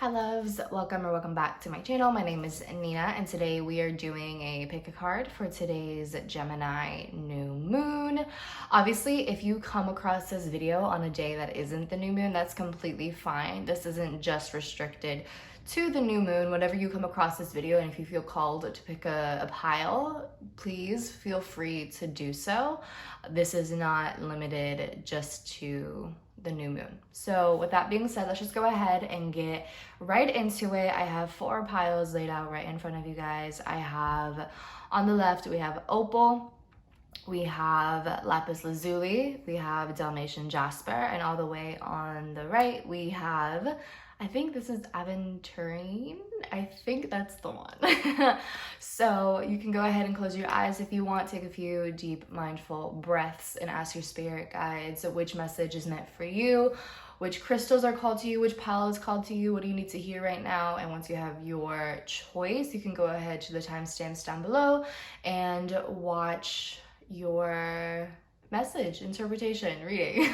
Hi loves, welcome back to my channel. My name is Nina and today we are doing a pick a card for today's Gemini New Moon. Obviously, if you come across this video on a day that isn't the new moon, that's completely fine. This isn't just restricted to the new moon. Whenever you come across this video and if you feel called to pick a pile, please feel free to do so. This is not limited just to the new moon. So with that being said, let's just go ahead and get right into it. I have 4 piles laid out right in front of you guys. I have on the left, we have opal, we have lapis lazuli, we have Dalmatian jasper, and all the way on the right, we have, I think this is aventurine. I think that's the one. So you can go ahead and close your eyes if you want. Take a few deep mindful breaths and ask your spirit guides which message is meant for you, which crystals are called to you, which pile is called to you, what do you need to hear right now. And once you have your choice, you can go ahead to the timestamps down below and watch your message, interpretation, reading.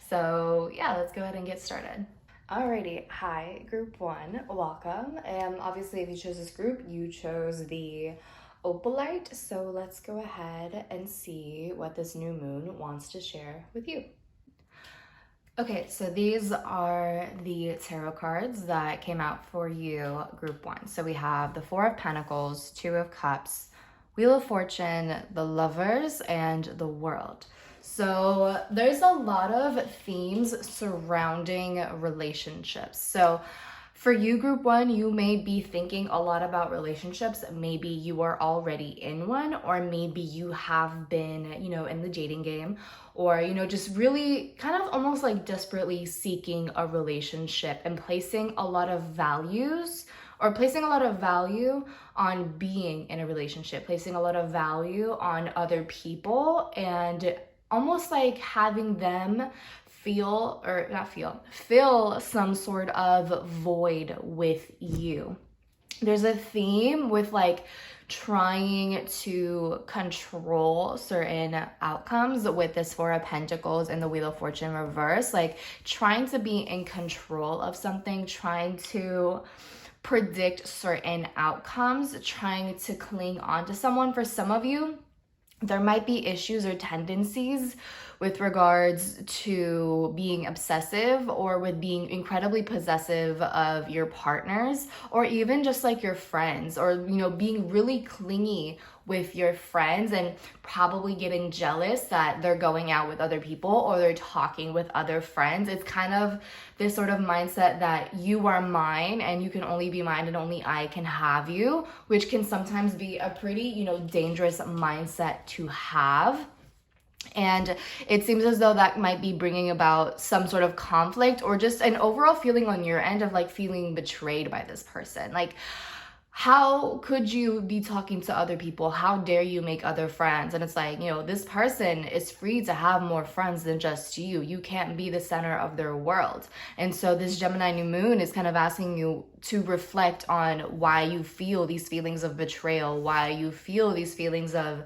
So yeah, let's go ahead and get started. Alrighty, hi group 1, welcome. Obviously if you chose this group, you chose the opalite. So let's go ahead and see what this new moon wants to share with you. Okay, so these are the tarot cards that came out for you, group 1. So we have the 4 of Pentacles, 2 of Cups, Wheel of Fortune, the Lovers, and the World. So there's a lot of themes surrounding relationships. So for you, group 1, you may be thinking a lot about relationships. Maybe you are already in one, or maybe you have been, in the dating game, or, just really kind of almost like desperately seeking a relationship and placing a lot of value on being in a relationship, placing a lot of value on other people, and almost like having them fill some sort of void with you. There's a theme with like trying to control certain outcomes with this 4 of Pentacles and the Wheel of Fortune reverse, like trying to be in control of something, trying to predict certain outcomes, trying to cling on to someone. For some of you, there might be issues or tendencies with regards to being obsessive or with being incredibly possessive of your partners, or even just like your friends, or being really clingy with your friends and probably getting jealous that they're going out with other people or they're talking with other friends. It's kind of this sort of mindset that you are mine and you can only be mine and only I can have you, which can sometimes be a pretty, dangerous mindset to have. And it seems as though that might be bringing about some sort of conflict or just an overall feeling on your end of like feeling betrayed by this person. Like, how could you be talking to other people? How dare you make other friends? And it's like, this person is free to have more friends than just you. You can't be the center of their world. And so this Gemini New Moon is kind of asking you to reflect on why you feel these feelings of betrayal, why you feel these feelings of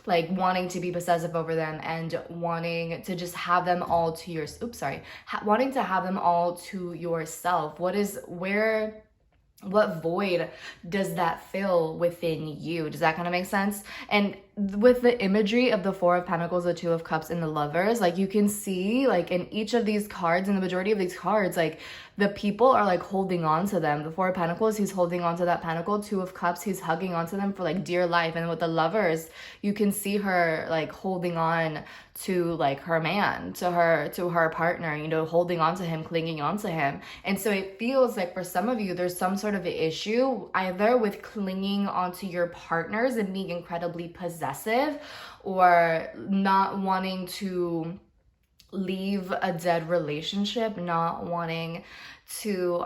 like wanting to be possessive over them and wanting to just have them all to wanting to have them all to yourself. What void does that fill within you? Does that kind of make sense? And with the imagery of the 4 of Pentacles, the 2 of Cups, and the Lovers, like you can see like in each of these cards, in the majority of these cards, like the people are like holding on to them. The 4 of Pentacles, he's holding on to that pentacle. 2 of Cups, he's hugging on to them for like dear life. And with the Lovers, you can see her like holding on to like her man, to her partner, holding on to him, clinging on to him. And so it feels like for some of you, there's some sort of issue either with clinging onto your partners and being incredibly possessive, or not wanting to leave a dead relationship, not wanting to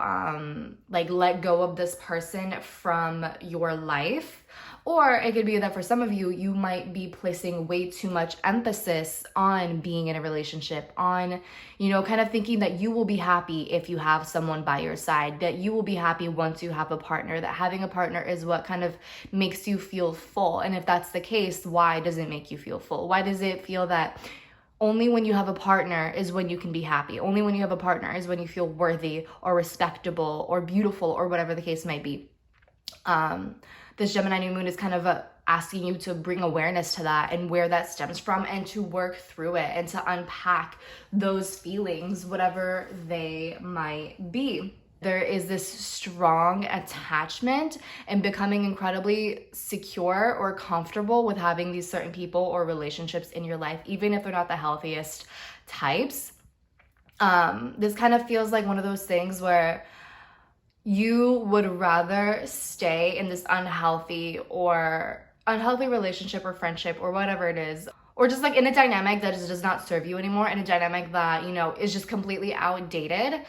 like let go of this person from your life. Or it could be that for some of you, you might be placing way too much emphasis on being in a relationship, on, kind of thinking that you will be happy if you have someone by your side, that you will be happy once you have a partner, that having a partner is what kind of makes you feel full. And if that's the case, why does it make you feel full? Why does it feel that Only when you have a partner is when you can be happy. Only when you have a partner is when you feel worthy or respectable or beautiful or whatever the case might be. This Gemini new moon is kind of asking you to bring awareness to that and where that stems from, and to work through it and to unpack those feelings, whatever they might be. There is this strong attachment and becoming incredibly secure or comfortable with having these certain people or relationships in your life, even if they're not the healthiest types. This kind of feels like one of those things where you would rather stay in this unhealthy relationship or friendship or whatever it is, or just like in a dynamic that just does not serve you anymore, in a dynamic that, you know, is just completely outdated.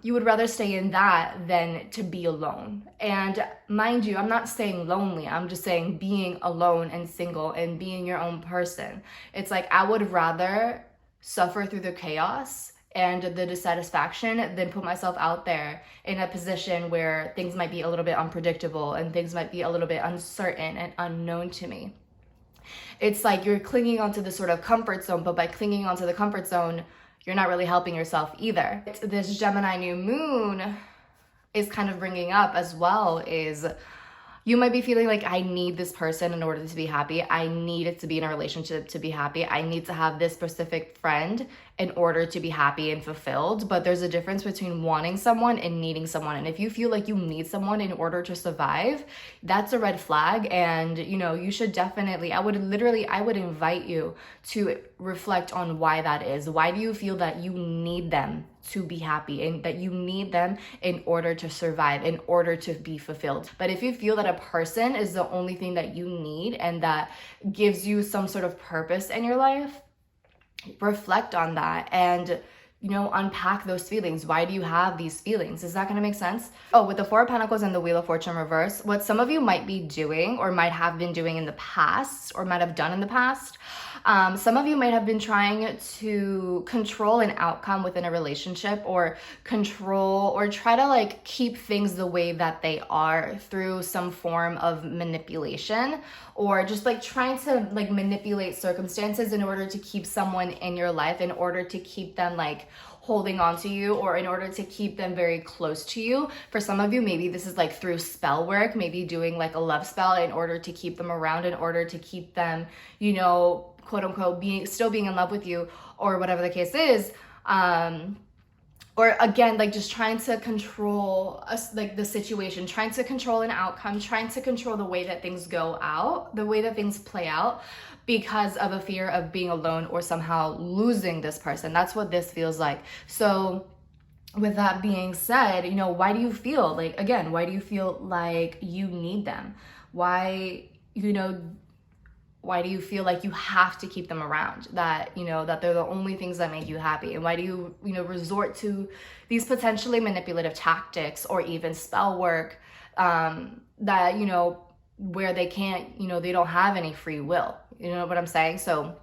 You would rather stay in that than to be alone. And mind you, I'm not saying lonely. I'm just saying being alone and single and being your own person. It's like, I would rather suffer through the chaos and the dissatisfaction than put myself out there in a position where things might be a little bit unpredictable and things might be a little bit uncertain and unknown to me. It's like you're clinging onto this sort of comfort zone, but by clinging onto the comfort zone, you're not really helping yourself either. This Gemini new moon is kind of bringing up as well is you might be feeling like, I need this person in order to be happy. I need it to be in a relationship to be happy. I need to have this specific friend in order to be happy and fulfilled. But there's a difference between wanting someone and needing someone. And if you feel like you need someone in order to survive, that's a red flag. And, you know, you should definitely, I would invite you to reflect on why that is. Why do you feel that you need them to be happy and that you need them in order to survive, in order to be fulfilled? But if you feel that a person is the only thing that you need and that gives you some sort of purpose in your life, reflect on that and, you know, unpack those feelings. Why do you have these feelings? Is that going to make sense? Oh, with the Four of Pentacles and the Wheel of Fortune reverse, what some of you might be doing or might have been doing in the past or might have done in the past, some of you might have been trying to control an outcome within a relationship, or control or try to like keep things the way that they are through some form of manipulation, or just like trying to like manipulate circumstances in order to keep someone in your life, in order to keep them like holding on to you, or in order to keep them very close to you. For some of you, maybe this is like through spell work, maybe doing like a love spell in order to keep them around, in order to keep them, you know, quote unquote, still being in love with you, or whatever the case is. Or again, like just trying to control like the situation, trying to control an outcome, trying to control the way that things go out, the way that things play out, because of a fear of being alone or somehow losing this person. That's what this feels like. So with that being said, you know, why do you feel like, again, why do you feel like you need them? Why do you feel like you have to keep them around, that, you know, that they're the only things that make you happy? And why do you, you know, resort to these potentially manipulative tactics or even spell work that, you know, where they can't, you know, they don't have any free will? You know what I'm saying? So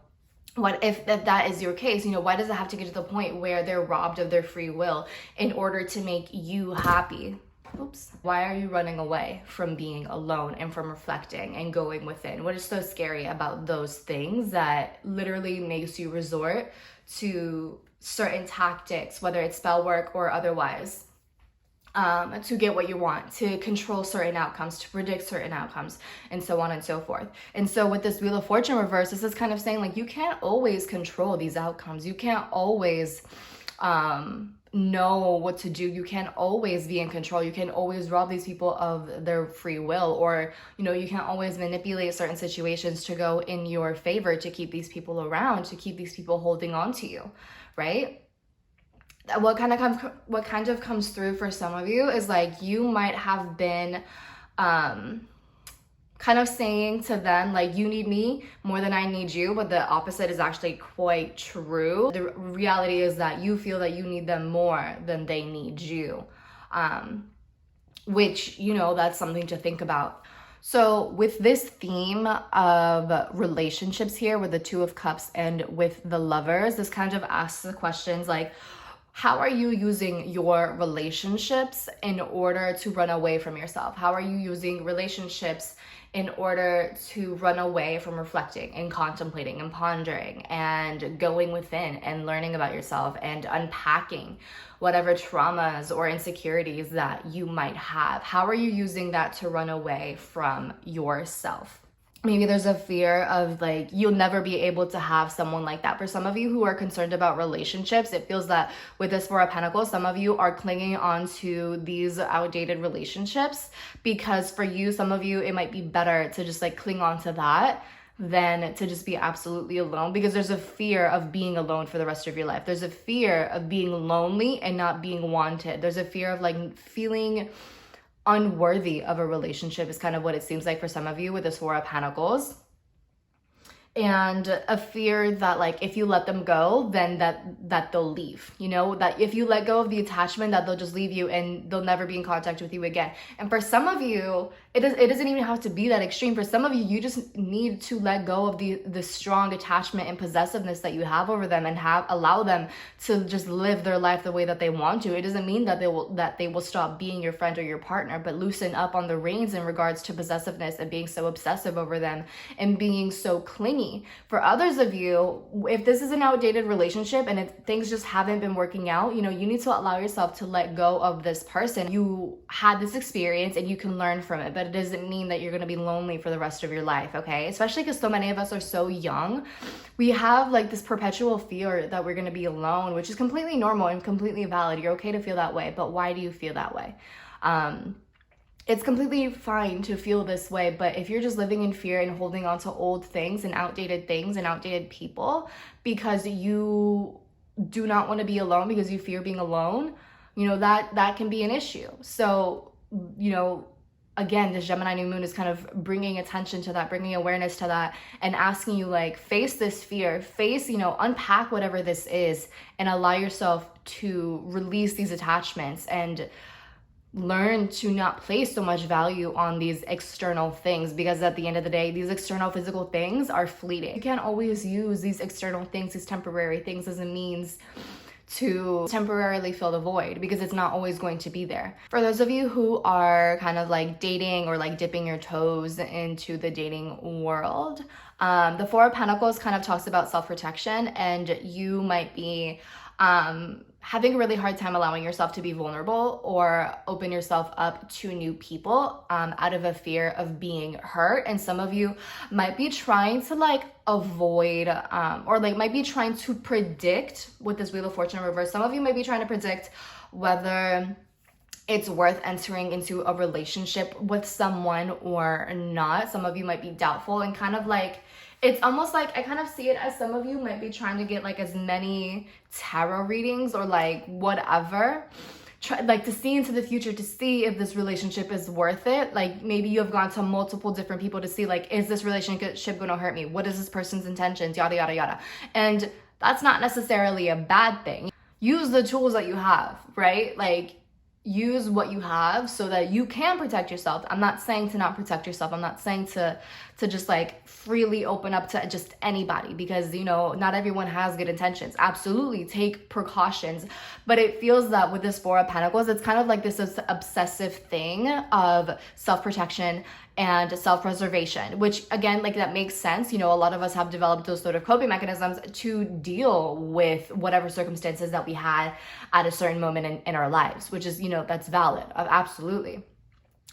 what if that is your case? You know, why does it have to get to the point where they're robbed of their free will in order to make you happy? Oops. Why are you running away from being alone and from reflecting and going within? What is so scary about those things that literally makes you resort to certain tactics, whether it's spell work or otherwise, to get what you want, to control certain outcomes, to predict certain outcomes, and so on and so forth? And so with this Wheel of Fortune reverse, this is kind of saying like, you can't always control these outcomes. You can't always know what to do. You can't always be in control. You can always rob these people of their free will, or, you know, you can't always manipulate certain situations to go in your favor, to keep these people around, to keep these people holding on to you, right? What kind of comes through for some of you is like, you might have been kind of saying to them like, you need me more than I need you, but the opposite is actually quite true. The reality is that you feel that you need them more than they need you, which, you know, that's something to think about. So with this theme of relationships here, with the Two of Cups and with the Lovers, this kind of asks the questions like, how are you using your relationships in order to run away from yourself? How are you using relationships in order to run away from reflecting and contemplating and pondering and going within and learning about yourself and unpacking whatever traumas or insecurities that you might have? How are you using that to run away from yourself? Maybe there's a fear of like, you'll never be able to have someone like that. For some of you who are concerned about relationships, it feels that with this Four of Pentacles, some of you are clinging on to these outdated relationships, because for you, some of you, it might be better to just like cling on to that than to just be absolutely alone, because there's a fear of being alone for the rest of your life. There's a fear of being lonely and not being wanted. There's a fear of like feeling unworthy of a relationship, is kind of what it seems like for some of you with this Four of Pentacles. And a fear that like if you let them go, then that they'll leave, you know, that if you let go of the attachment, that they'll just leave you and they'll never be in contact with you again. And for some of you, it doesn't even have to be that extreme. For some of you, you just need to let go of the strong attachment and possessiveness that you have over them, and allow them to just live their life the way that they want to. It doesn't mean that they will stop being your friend or your partner, but loosen up on the reins in regards to possessiveness and being so obsessive over them and being so clingy. For others of you, if this is an outdated relationship and if things just haven't been working out, you know, you need to allow yourself to let go of this person. You had this experience and you can learn from it, but it doesn't mean that you're going to be lonely for the rest of your life, okay? Especially because so many of us are so young. We have like this perpetual fear that we're going to be alone, which is completely normal and completely valid. You're okay to feel that way, but why do you feel that way? It's completely fine to feel this way, but if you're just living in fear and holding on to old things and outdated people because you do not want to be alone, because you fear being alone, you know, that can be an issue. So, you know, again, this Gemini New Moon is kind of bringing attention to that, bringing awareness to that, and asking you like, face this fear, unpack whatever this is, and allow yourself to release these attachments and learn to not place so much value on these external things, because at the end of the day, these external physical things are fleeting. You can't always use these external things, these temporary things, as a means to temporarily fill the void, because it's not always going to be there. For those of you who are kind of like dating or like dipping your toes into the dating world, the Four of Pentacles kind of talks about self-protection, and you might be having a really hard time allowing yourself to be vulnerable or open yourself up to new people out of a fear of being hurt. And some of you might be trying to like avoid or like might be trying to predict with this Wheel of Fortune reverse. Some of you might be trying to predict whether it's worth entering into a relationship with someone or not. Some of you might be doubtful and kind of like, it's almost like I kind of see it as some of you might be trying to get like as many tarot readings or like whatever, like to see into the future, to see if this relationship is worth it. Like maybe you have gone to multiple different people to see like, is this relationship going to hurt me? What is this person's intentions? Yada, yada, yada. And that's not necessarily a bad thing. Use the tools that you have, right? Like use what you have so that you can protect yourself. I'm not saying to not protect yourself. I'm not saying to just like freely open up to just anybody, because you know, not everyone has good intentions. Absolutely take precautions, but it feels that with this Four of Pentacles, it's kind of like this obsessive thing of self-protection and self-preservation, which again, like that makes sense. You know, a lot of us have developed those sort of coping mechanisms to deal with whatever circumstances that we had at a certain moment in our lives, which is, you know, that's valid, absolutely.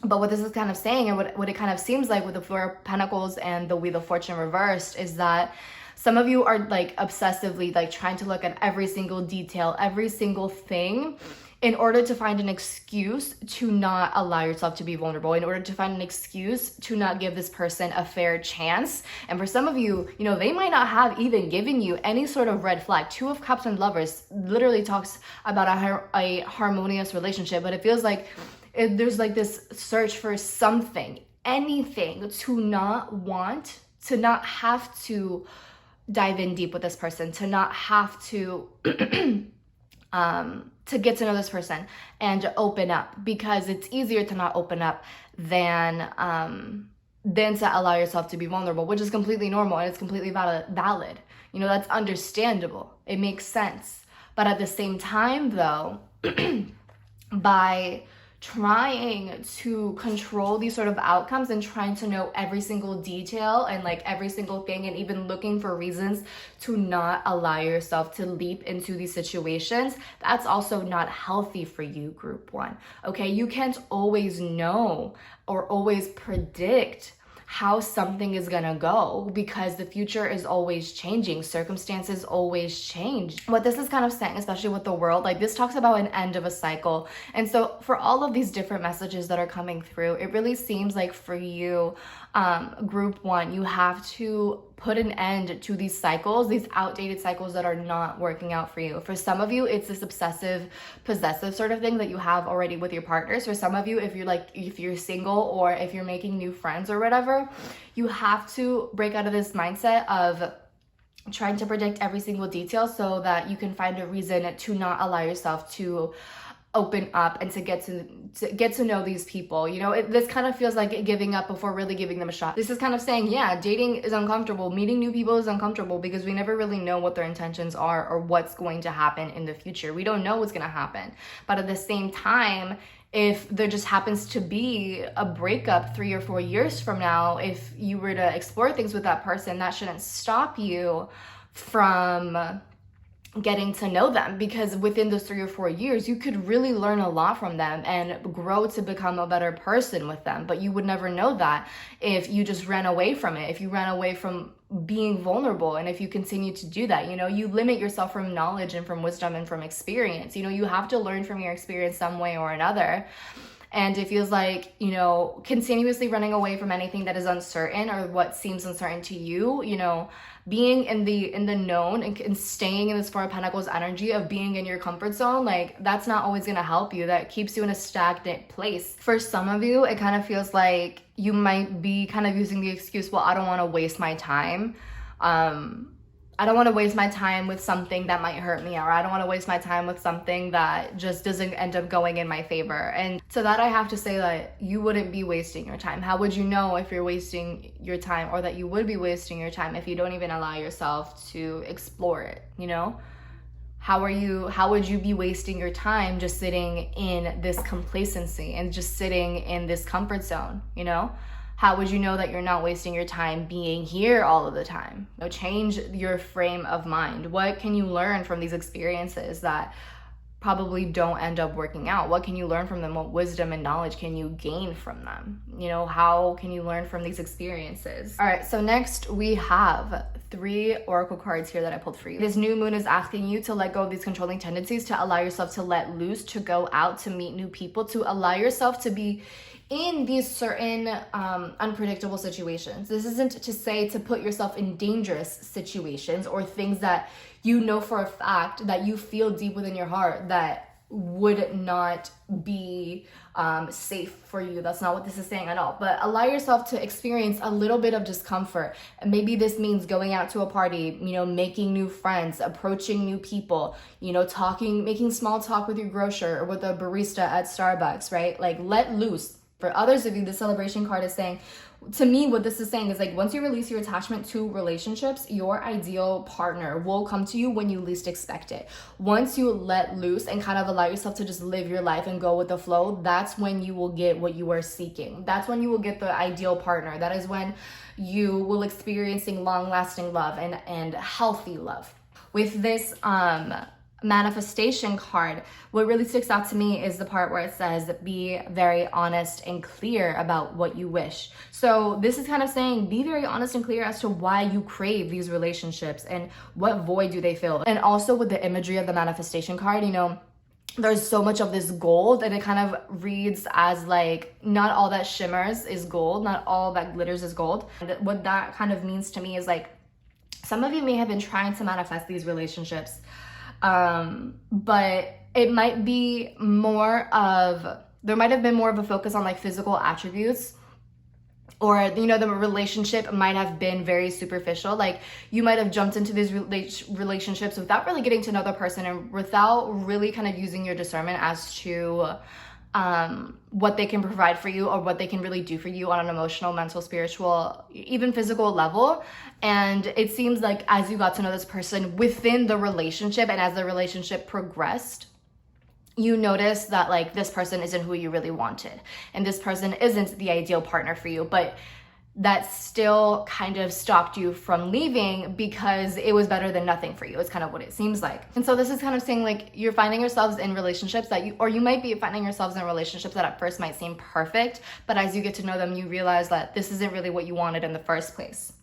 But what this is kind of saying, and what it kind of seems like with the Four of Pentacles and the Wheel of Fortune reversed, is that some of you are like obsessively like trying to look at every single detail, every single thing, in order to find an excuse to not allow yourself to be vulnerable, in order to find an excuse to not give this person a fair chance. And for some of you, you know, they might not have even given you any sort of red flag. Two of Cups and Lovers literally talks about a harmonious relationship, but it feels like there's like this search for something, anything, to not have to dive in deep with this person, to not have to to get to know this person and open up, because it's easier to not open up than to allow yourself to be vulnerable, which is completely normal and it's completely valid. You know, that's understandable. It makes sense. But at the same time though, by trying to control these sort of outcomes and trying to know every single detail and like every single thing, and even looking for reasons to not allow yourself to leap into these situations, that's also not healthy for you, group one. Okay, you can't always know or always predict how something is gonna go, because the future is always changing, circumstances always change. What this is kind of saying, especially with the world, like this talks about an end of a cycle. And so for all of these different messages that are coming through, it really seems like for you, group one, you have to put an end to these cycles, these outdated cycles that are not working out for you. For some of you, it's this obsessive, possessive sort of thing that you have already with your partners. For some of you, if you're single or if you're making new friends or whatever, you have to break out of this mindset of trying to predict every single detail so that you can find a reason to not allow yourself to open up and to get to know these people. You know, this kind of feels like giving up before really giving them a shot. This is kind of saying, yeah, dating is uncomfortable, meeting new people is uncomfortable, because we never really know what their intentions are or what's going to happen in the future. We don't know what's going to happen. But at the same time, if there just happens to be a breakup 3 or 4 years from now, if you were to explore things with that person, that shouldn't stop you from getting to know them, because within those 3 or 4 years, you could really learn a lot from them and grow to become a better person with them. But you would never know that if you just ran away from it, if you ran away from being vulnerable. And if you continue to do that, you know, you limit yourself from knowledge and from wisdom and from experience. You know, you have to learn from your experience some way or another. And it feels like, you know, continuously running away from anything that is uncertain or what seems uncertain to you, you know, being in the known and staying in this Four of Pentacles energy of being in your comfort zone, like that's not always going to help you. That keeps you in a stagnant place. For some of you, it kind of feels like you might be kind of using the excuse, well, I don't want to waste my time. I don't want to waste my time with something that might hurt me, or I don't want to waste my time with something that just doesn't end up going in my favor. And so that I have to say that you wouldn't be wasting your time. How would you know if you're wasting your time, or that you would be wasting your time if you don't even allow yourself to explore it, you know? How would you be wasting your time just sitting in this complacency and just sitting in this comfort zone, you know? How would you know that you're not wasting your time being here all of the time? You know, change your frame of mind. What can you learn from these experiences that probably don't end up working out? What can you learn from them? What wisdom and knowledge can you gain from them? You know, how can you learn from these experiences? All right, so next we have 3 oracle cards here that I pulled for you. This new moon is asking you to let go of these controlling tendencies, to allow yourself to let loose, to go out, to meet new people, to allow yourself to be in these certain unpredictable situations. This isn't to say to put yourself in dangerous situations or things that you know for a fact that you feel deep within your heart that would not be safe for you. That's not what this is saying at all. But allow yourself to experience a little bit of discomfort. And maybe this means going out to a party, you know, making new friends, approaching new people, you know, making small talk with your grocer or with a barista at Starbucks, right? Like, let loose. For others of you, the celebration card is saying, to me, what this is saying is like, once you release your attachment to relationships, your ideal partner will come to you when you least expect it. Once you let loose and kind of allow yourself to just live your life and go with the flow, that's when you will get what you are seeking. That's when you will get the ideal partner. That is when you will experiencing long-lasting love and healthy love. With this manifestation card, what really sticks out to me is the part where it says be very honest and clear about what you wish. So this is kind of saying be very honest and clear as to why you crave these relationships and what void do they fill. And also with the imagery of the manifestation card, you know, there's so much of this gold, and it kind of reads as like, not all that shimmers is gold, not all that glitters is gold. And what that kind of means to me is like, some of you may have been trying to manifest these relationships, but it might be there might have been more of a focus on like physical attributes, or, you know, the relationship might have been very superficial. Like, you might have jumped into these relationships without really getting to know the person and without really kind of using your discernment as to what they can provide for you or what they can really do for you on an emotional, mental, spiritual, even physical level. And it seems like as you got to know this person within the relationship and as the relationship progressed, you notice that like this person isn't who you really wanted and this person isn't the ideal partner for you, but that still kind of stopped you from leaving because it was better than nothing for you. It's kind of what it seems like. And so this is kind of saying like you're finding yourselves in relationships that you might be finding yourselves in relationships that at first might seem perfect, but as you get to know them, you realize that this isn't really what you wanted in the first place.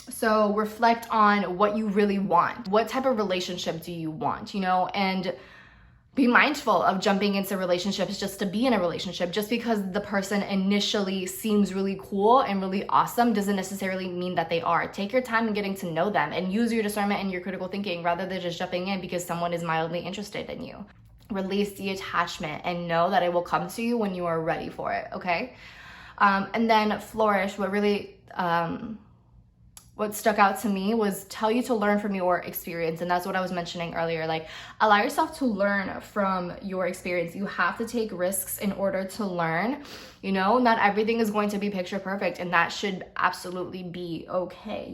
So reflect on what you really want. What type of relationship do you want, and be mindful of jumping into relationships just to be in a relationship. Just because the person initially seems really cool and really awesome doesn't necessarily mean that they are. Take your time in getting to know them and use your discernment and your critical thinking rather than just jumping in because someone is mildly interested in you. Release the attachment and know that it will come to you when you are ready for it, okay? And then flourish. What stuck out to me was tell you to learn from your experience. And that's what I was mentioning earlier. Like, allow yourself to learn from your experience. You have to take risks in order to learn. Not everything is going to be picture perfect, and that should absolutely be okay.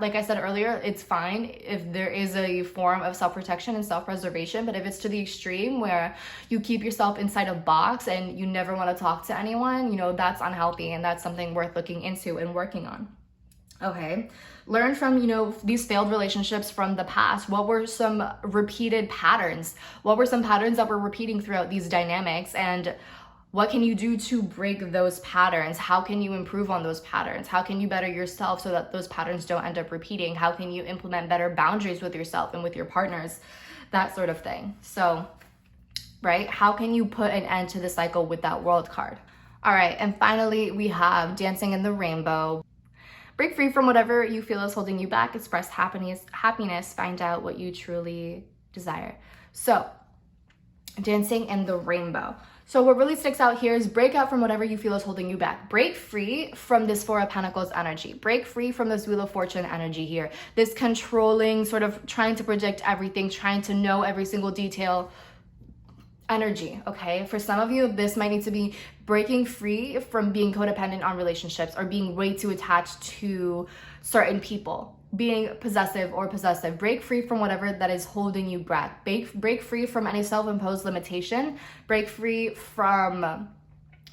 Like I said earlier, it's fine if there is a form of self-protection and self-preservation, but if it's to the extreme where you keep yourself inside a box and you never want to talk to anyone, that's unhealthy, and that's something worth looking into and working on. Okay, learn from, these failed relationships from the past. What were some repeated patterns? What were some patterns that were repeating throughout these dynamics? And what can you do to break those patterns? How can you improve on those patterns? How can you better yourself so that those patterns don't end up repeating? How can you implement better boundaries with yourself and with your partners? That sort of thing. So, right, how can you put an end to the cycle with that World card? All right, and finally, we have Dancing in the Rainbow. Break free from whatever you feel is holding you back. Express happiness. Find out what you truly desire. So, Dancing in the Rainbow. So what really sticks out here is break out from whatever you feel is holding you back. Break free from this Four of Pentacles energy. Break free from this Wheel of Fortune energy here. This controlling, sort of trying to predict everything, trying to know every single detail energy, okay? For some of you, this might need to be breaking free from being codependent on relationships or being way too attached to certain people, being possessive. Break free from whatever that is holding you back. Break free from any self-imposed limitation. Break free from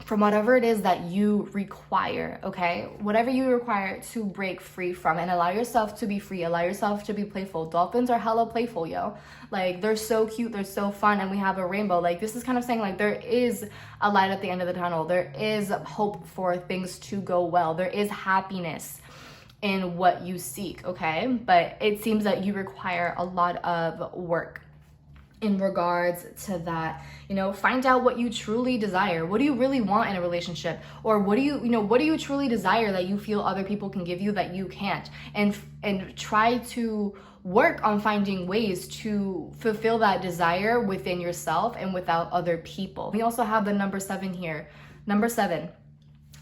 whatever it is that you require, okay? Whatever you require to break free from, and allow yourself to be free. Allow yourself to be playful. Dolphins are hella playful, yo. Like, they're so cute, they're so fun, and we have a rainbow. Like, this is kind of saying, like, there is a light at the end of the tunnel. There is hope for things to go well. There is happiness in what you seek, okay? But it seems that you require a lot of work in regards to that. Find out what you truly desire. What do you really want in a relationship? Or what do you truly desire that you feel other people can give you that you can't? And try to work on finding ways to fulfill that desire within yourself and without other people. We also have the number 7 here. Number 7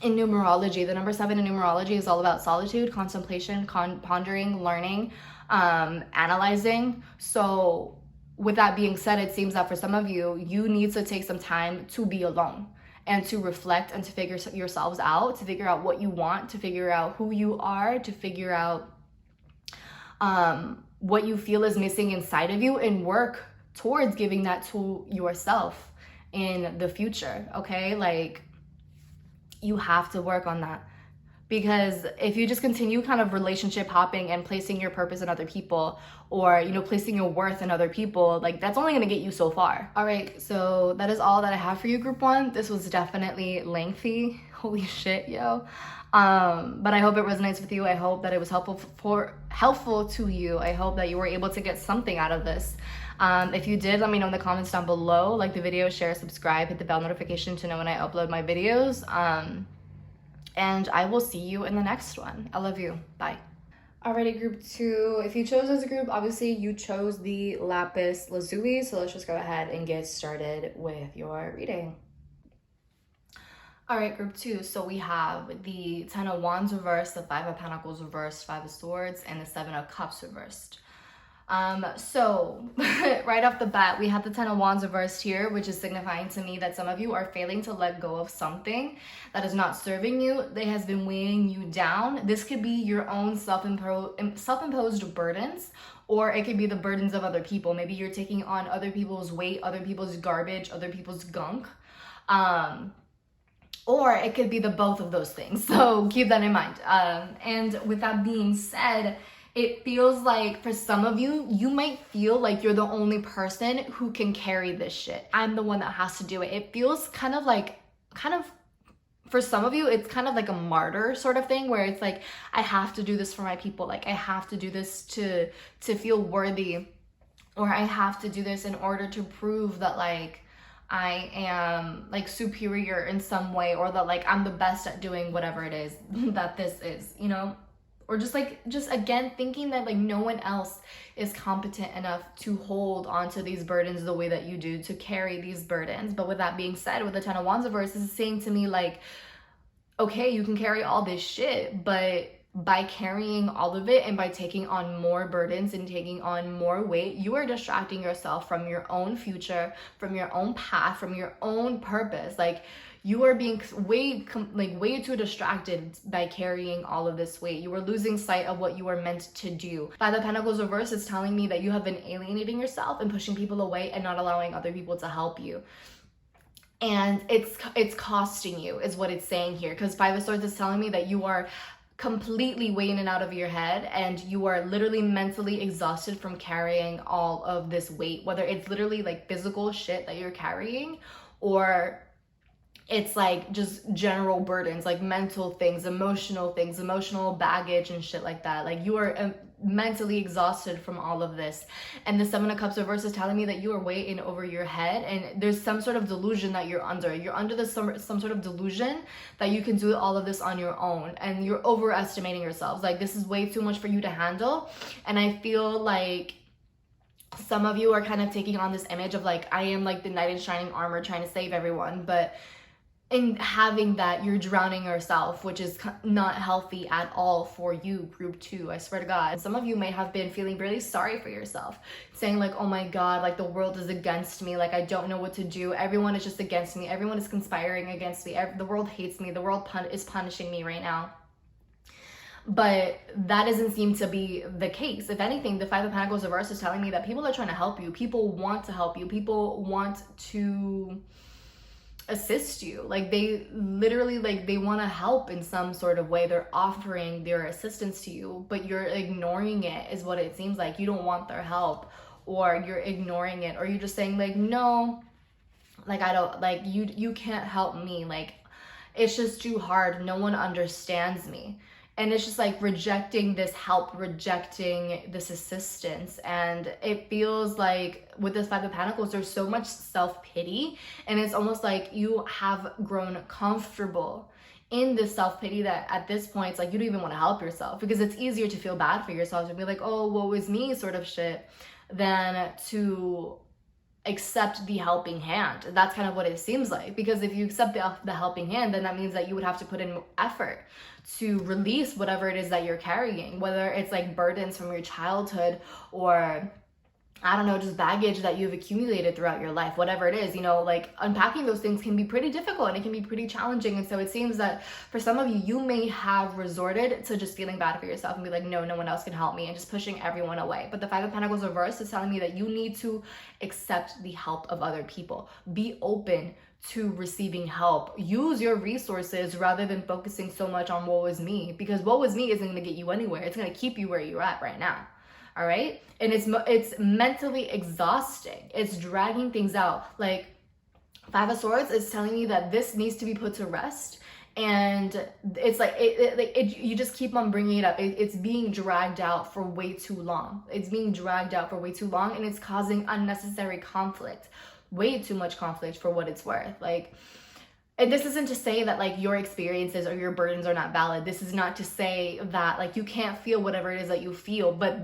in numerology. The number 7 in numerology is all about solitude, contemplation, pondering, learning, analyzing. So with that being said, it seems that for some of you, you need to take some time to be alone and to reflect and to figure yourselves out, to figure out what you want, to figure out who you are, to figure out what you feel is missing inside of you, and work towards giving that to yourself in the future, okay? Like, you have to work on that. Because if you just continue kind of relationship hopping and placing your purpose in other people, or, placing your worth in other people, like, that's only going to get you so far. All right, so that is all that I have for you, group 1. This was definitely lengthy. Holy shit, yo. But I hope it resonates with you. I hope that it was helpful to you. I hope that you were able to get something out of this. If you did, let me know in the comments down below. Like the video, share, subscribe, hit the bell notification to know when I upload my videos. And I will see you in the next one. I love you. Bye. Alrighty, group 2. If you chose as a group, obviously you chose the lapis lazuli. So let's just go ahead and get started with your reading. All right, group 2. So we have the 10 of Wands reversed, the 5 of Pentacles reversed, 5 of Swords, and the 7 of Cups reversed. So right off the bat, we have the Ten of Wands reversed here, which is signifying to me that some of you are failing to let go of something that is not serving you, that has been weighing you down. This could be your own self-imposed burdens, or it could be the burdens of other people. Maybe you're taking on other people's weight, other people's garbage, other people's gunk. Or it could be the both of those things. So keep that in mind. And with that being said, it feels like for some of you, you might feel like you're the only person who can carry this shit. I'm the one that has to do it. It feels kind of for some of you, it's kind of like a martyr sort of thing, where it's like, I have to do this for my people. Like I have to do this to feel worthy, or I have to do this in order to prove that like I am like superior in some way, or that like I'm the best at doing whatever it is that this is, you know? Or just again thinking that like no one else is competent enough to hold onto these burdens the way that you do, to carry these burdens. But with that being said, with the Ten of Wands reverse, this is saying to me like, okay, you can carry all this shit, but by carrying all of it and by taking on more burdens and taking on more weight, you are distracting yourself from your own future, from your own path, from your own purpose. Like you are being way too distracted by carrying all of this weight. You are losing sight of what you are meant to do. Five of Pentacles reverse is telling me that you have been alienating yourself and pushing people away and not allowing other people to help you. And it's costing you is what it's saying here, because Five of Swords is telling me that you are completely way in and out of your head, and you are literally mentally exhausted from carrying all of this weight, whether it's literally like physical shit that you're carrying, or it's like just general burdens, like mental things, emotional baggage and shit like that. Like you are mentally exhausted from all of this. And the Seven of Cups reverse is telling me that you are way in over your head, and there's some sort of delusion that you're under. You're under this some sort of delusion that you can do all of this on your own, and you're overestimating yourselves. Like this is way too much for you to handle. And I feel like some of you are kind of taking on this image of like, I am like the knight in shining armor trying to save everyone, but in having that, you're drowning yourself, which is not healthy at all for you, group 2. I swear to God. Some of you may have been feeling really sorry for yourself, saying like, oh my God, like the world is against me. Like I don't know what to do. Everyone is just against me. Everyone is conspiring against me. The world hates me. The world is punishing me right now. But that doesn't seem to be the case. If anything, the Five of Pentacles reverse is telling me that people are trying to help you. People want to help you. People want to assist you. Like they literally, like they want to help in some sort of way. They're offering their assistance to you, but you're ignoring it is what it seems like. You don't want their help, or you're ignoring it, or you're just saying like, no, like I don't, like you can't help me. Like it's just too hard. No one understands me. And it's just like rejecting this help, rejecting this assistance. And it feels like with this Five of Pentacles, there's so much self-pity. And it's almost like you have grown comfortable in this self-pity that at this point, it's like you don't even want to help yourself, because it's easier to feel bad for yourself, to be like, oh, woe is me sort of shit, than to accept the helping hand. That's kind of what it seems like, because if you accept the helping hand, then that means that you would have to put in effort to release whatever it is that you're carrying, whether it's like burdens from your childhood, or I don't know, just baggage that you've accumulated throughout your life, whatever it is, you know, like unpacking those things can be pretty difficult and it can be pretty challenging. And so it seems that for some of you, you may have resorted to just feeling bad for yourself and be like, no one else can help me, and just pushing everyone away. But the Five of Pentacles reverse is telling me that you need to accept the help of other people. Be open to receiving help. Use your resources rather than focusing so much on woe is me, because woe is me isn't going to get you anywhere. It's going to keep you where you're at right now. All right. And it's mentally exhausting. It's dragging things out. Like Five of Swords is telling me that this needs to be put to rest. And it's like, you just keep on bringing it up. It's being dragged out for way too long. It's being dragged out for way too long, and it's causing unnecessary conflict. Way too much conflict for what it's worth. Like, and this isn't to say that like your experiences or your burdens are not valid. This is not to say that like you can't feel whatever it is that you feel, but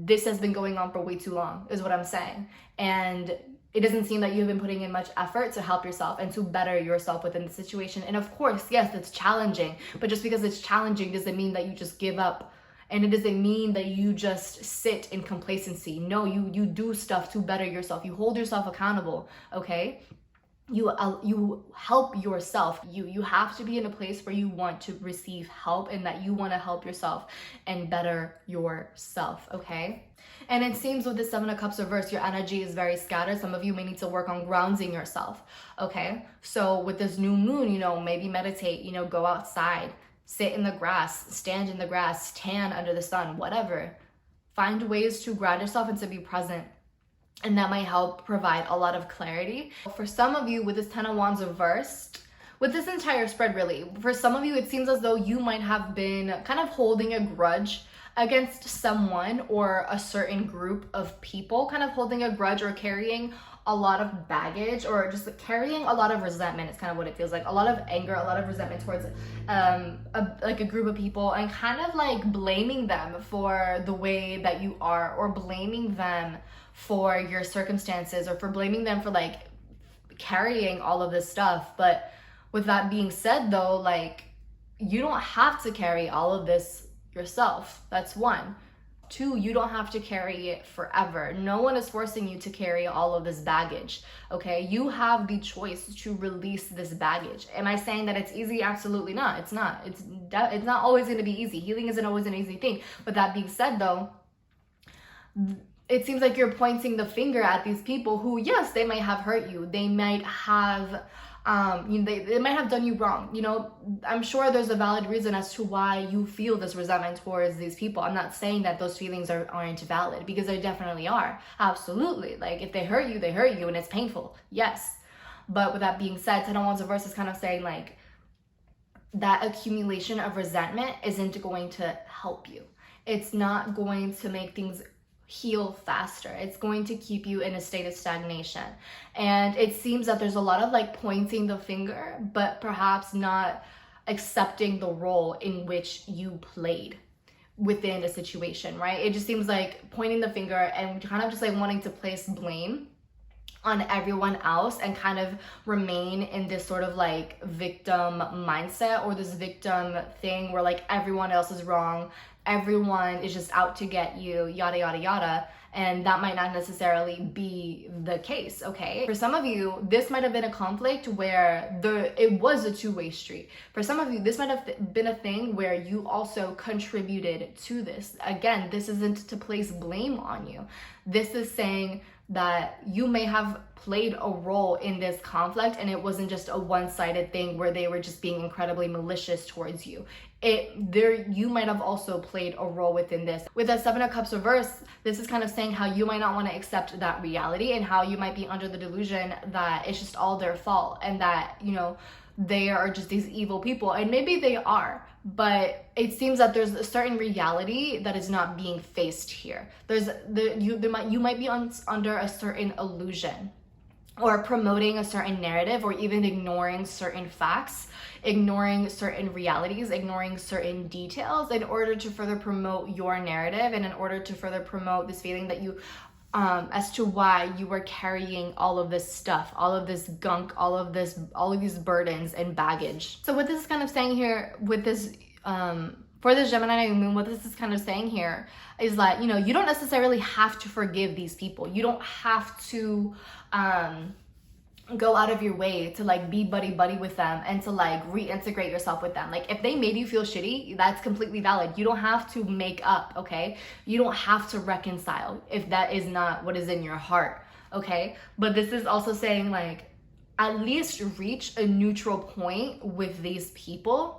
this has been going on for way too long is what I'm saying. And it doesn't seem that you've been putting in much effort to help yourself and to better yourself within the situation. And of course, yes, it's challenging, but just because it's challenging doesn't mean that you just give up And it doesn't mean that you just sit in complacency. No, you do stuff to better yourself. You hold yourself accountable, okay? You help yourself. You have to be in a place where you want to receive help and that you want to help yourself and better yourself, okay? And it seems with the Seven of Cups reversed, your energy is very scattered. Some of you may need to work on grounding yourself, okay? So with this new moon, maybe meditate, go outside, sit in the grass, stand in the grass, tan under the sun, whatever. Find ways to ground yourself and to be present. And that might help provide a lot of clarity. For some of you with this Ten of Wands reversed, with this entire spread really, for some of you it seems as though you might have been kind of holding a grudge against someone or a certain group of people, kind of holding a grudge or carrying a lot of baggage or just carrying a lot of resentment. It's kind of what it feels like. A lot of anger, a lot of resentment towards a group of people, and kind of like blaming them for the way that you are, or blaming them for your circumstances, or for blaming them for like carrying all of this stuff. But with that being said though, like, you don't have to carry all of this yourself. That's one. Two, you don't have to carry it forever. No one is forcing you to carry all of this baggage, okay? You have the choice to release this baggage. Am I saying that it's easy? Absolutely not. It's not. It's not always going to be easy. Healing isn't always an easy thing. But that being said though, it seems like you're pointing the finger at these people who, yes, they might have hurt you. They might have they might have done you wrong. I'm sure there's a valid reason as to why you feel this resentment towards these people. I'm not saying that those feelings aren't valid, because they definitely are. Absolutely. Like, if they hurt you and it's painful. Yes. But with that being said, Ten of Wands reversed is kind of saying like that accumulation of resentment isn't going to help you. It's not going to make things heal faster. It's going to keep you in a state of stagnation. And it seems that there's a lot of like pointing the finger, but perhaps not accepting the role in which you played within a situation, right? It just seems like pointing the finger and kind of just like wanting to place blame on everyone else and kind of remain in this sort of like victim mindset, or this victim thing where like everyone else is wrong, everyone is just out to get you, yada yada yada. And that might not necessarily be the case, okay? For some of you, this might have been a conflict where it was a two-way street. For some of you, this might have been a thing where you also contributed to this. Again, this isn't to place blame on you. This is saying that you may have played a role in this conflict, and it wasn't just a one-sided thing where they were just being incredibly malicious towards you. You might have also played a role within this. With the Seven of Cups reversed, this is kind of saying how you might not want to accept that reality, and how you might be under the delusion that it's just all their fault, and that, they are just these evil people. And maybe they are, but it seems that there's a certain reality that is not being faced here. You might be under a certain illusion, or promoting a certain narrative, or even ignoring certain facts, ignoring certain realities, ignoring certain details in order to further promote your narrative, and in order to further promote this feeling that you as to why you were carrying all of this stuff, all of this gunk, all of these burdens and baggage. So what this is kind of saying here with this for this Gemini New Moon, what this is kind of saying here is that, you don't necessarily have to forgive these people. You don't have to go out of your way to like be buddy with them and to like reintegrate yourself with them. Like, if they made you feel shitty, that's completely valid. You don't have to make up, okay? You don't have to reconcile if that is not what is in your heart, okay? But this is also saying like, at least reach a neutral point with these people,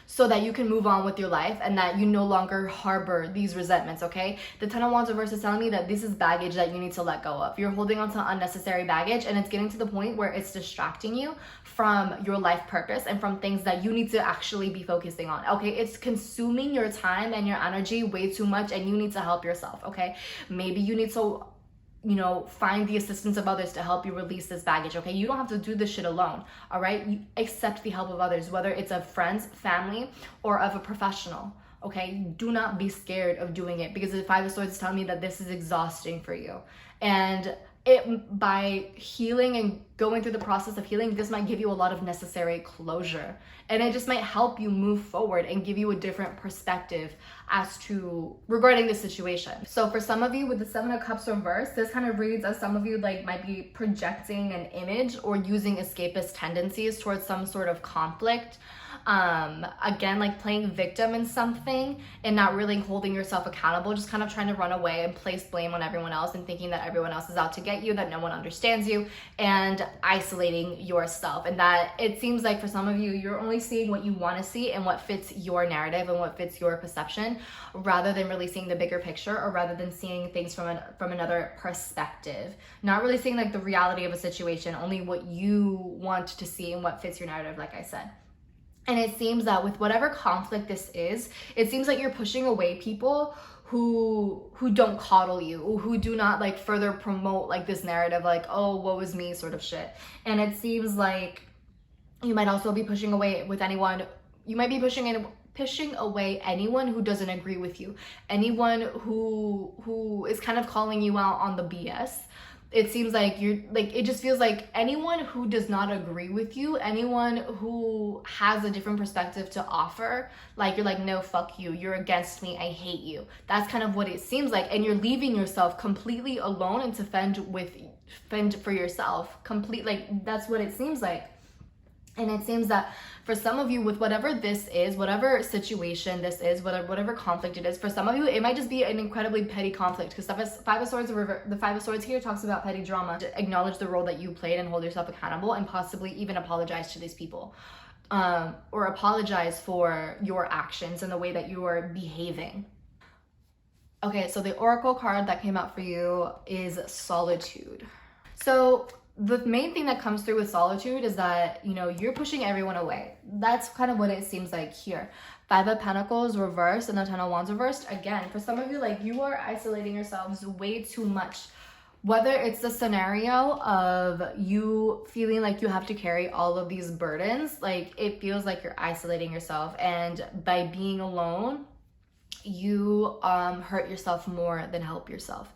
so that you can move on with your life and that you no longer harbor these resentments, okay? The Ten of Wands reverse is telling me that this is baggage that you need to let go of. You're holding on to unnecessary baggage, and it's getting to the point where it's distracting you from your life purpose and from things that you need to actually be focusing on, okay? It's consuming your time and your energy way too much, and you need to help yourself, okay? Maybe you need to find the assistance of others to help you release this baggage, okay? You don't have to do this shit alone, all right? You accept the help of others, whether it's of friends, family, or of a professional, okay? Do not be scared of doing it, because the Five of Swords is telling me that this is exhausting for you. And by healing and going through the process of healing, this might give you a lot of necessary closure, and it just might help you move forward and give you a different perspective as to regarding the situation. So for some of you with the 7 of Cups reversed, this kind of reads as some of you like might be projecting an image or using escapist tendencies towards some sort of conflict. Again, like playing victim in something and not really holding yourself accountable, just kind of trying to run away and place blame on everyone else and thinking that everyone else is out to get you, that no one understands you, and isolating yourself. And that it seems like for some of you, you're only seeing what you want to see and what fits your narrative and what fits your perception, rather than really seeing the bigger picture, or rather than seeing things from another perspective. Not really seeing like the reality of a situation, only what you want to see and what fits your narrative, like I said. And it seems that with whatever conflict this is, it seems like you're pushing away people who don't coddle you, or who do not like further promote like this narrative, like, oh, woe is me sort of shit. And it seems like you might also be pushing away with anyone. You might be pushing away anyone who doesn't agree with you, anyone who is kind of calling you out on the BS. It seems like you're like, it just feels like anyone who does not agree with you, anyone who has a different perspective to offer, like you're like, no, fuck you, you're against me, I hate you. That's kind of what it seems like. And you're leaving yourself completely alone and to fend for yourself like that's what it seems like. And it seems that for some of you, with whatever this is, whatever situation this is, whatever conflict it is, for some of you, it might just be an incredibly petty conflict. Because the 5 of Swords here talks about petty drama. Acknowledge the role that you played and hold yourself accountable, and possibly even apologize to these people. Or apologize for your actions and the way that you are behaving. Okay, so the Oracle card that came out for you is Solitude. So the main thing that comes through with solitude is that, you know, you're pushing everyone away. That's kind of what it seems like here. 5 of Pentacles reversed and the 10 of Wands reversed. Again, for some of you, like, you are isolating yourselves way too much. Whether it's the scenario of you feeling like you have to carry all of these burdens, like it feels like you're isolating yourself, and by being alone, you hurt yourself more than help yourself.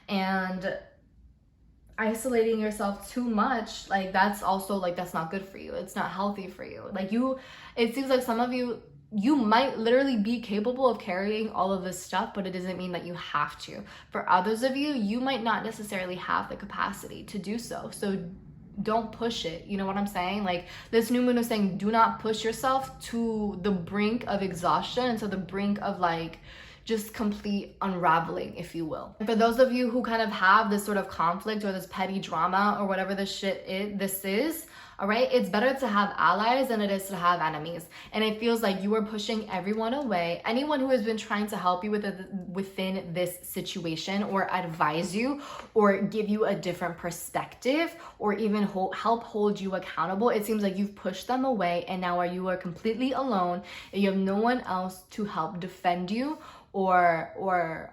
And isolating yourself too much, like that's also like, that's not good for you. It's not healthy for you. Like it seems like some of you might literally be capable of carrying all of this stuff, but it doesn't mean that you have to. For others of you, you might not necessarily have the capacity to do so. So don't push it. You know what I'm saying? Like, this new moon is saying, do not push yourself to the brink of exhaustion and to the brink of like just complete unraveling, if you will. For those of you who kind of have this sort of conflict or this petty drama or whatever this is, all right, it's better to have allies than it is to have enemies. And it feels like you are pushing everyone away. Anyone who has been trying to help you within this situation, or advise you, or give you a different perspective, or even help hold you accountable, it seems like you've pushed them away, and now you are completely alone, and you have no one else to help defend you or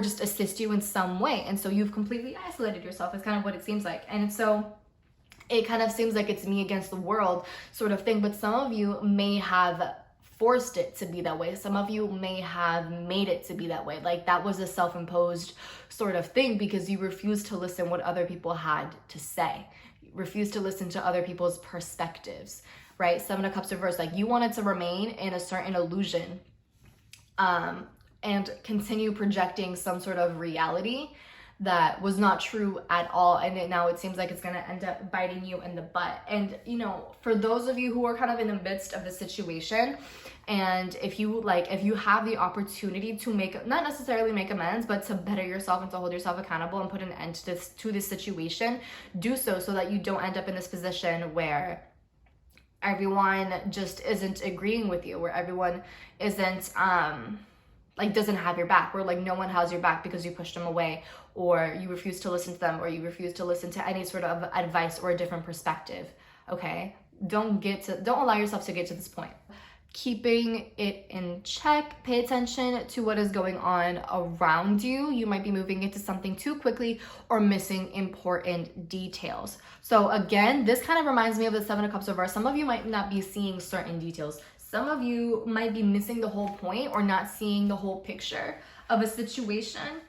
just assist you in some way. And so you've completely isolated yourself, is kind of what it seems like. And so it kind of seems like it's me against the world sort of thing, but some of you may have forced it to be that way. Some of you may have made it to be that way. Like, that was a self-imposed sort of thing because you refused to listen what other people had to say. You refused to listen to other people's perspectives, right? 7 of Cups reversed, like you wanted to remain in a certain illusion and continue projecting some sort of reality that was not true at all, and now it seems like it's going to end up biting you in the butt. And you know, for those of you who are kind of in the midst of the situation, and if you have the opportunity to not necessarily make amends, but to better yourself and to hold yourself accountable and put an end to this situation, do so that you don't end up in this position where everyone just isn't agreeing with you, where everyone isn't like doesn't have your back, where like no one has your back because you pushed them away, or you refuse to listen to them, or you refuse to listen to any sort of advice or a different perspective. Okay, don't allow yourself to get to this point. Keeping it in check, pay attention to what is going on around you. You might be moving into something too quickly or missing important details. So again, this kind of reminds me of the 7 of Cups reversed. Some of you might not be seeing certain details. Some of you might be missing the whole point or not seeing the whole picture of a situation.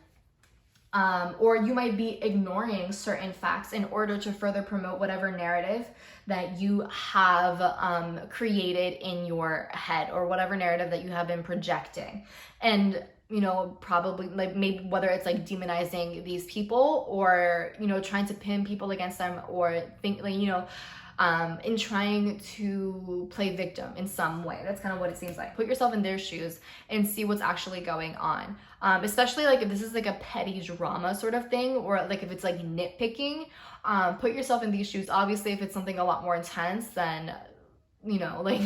or you might be ignoring certain facts in order to further promote whatever narrative that you have created in your head, or whatever narrative that you have been projecting. And you know, probably like maybe whether it's like demonizing these people, or you know, trying to pin people against them, or think like, you know, in trying to play victim in some way. That's kind of what it seems like. Put yourself in their shoes and see what's actually going on. Especially like if this is like a petty drama sort of thing, or like if it's like nitpicking, put yourself in these shoes. Obviously, if it's something a lot more intense, then, you know, like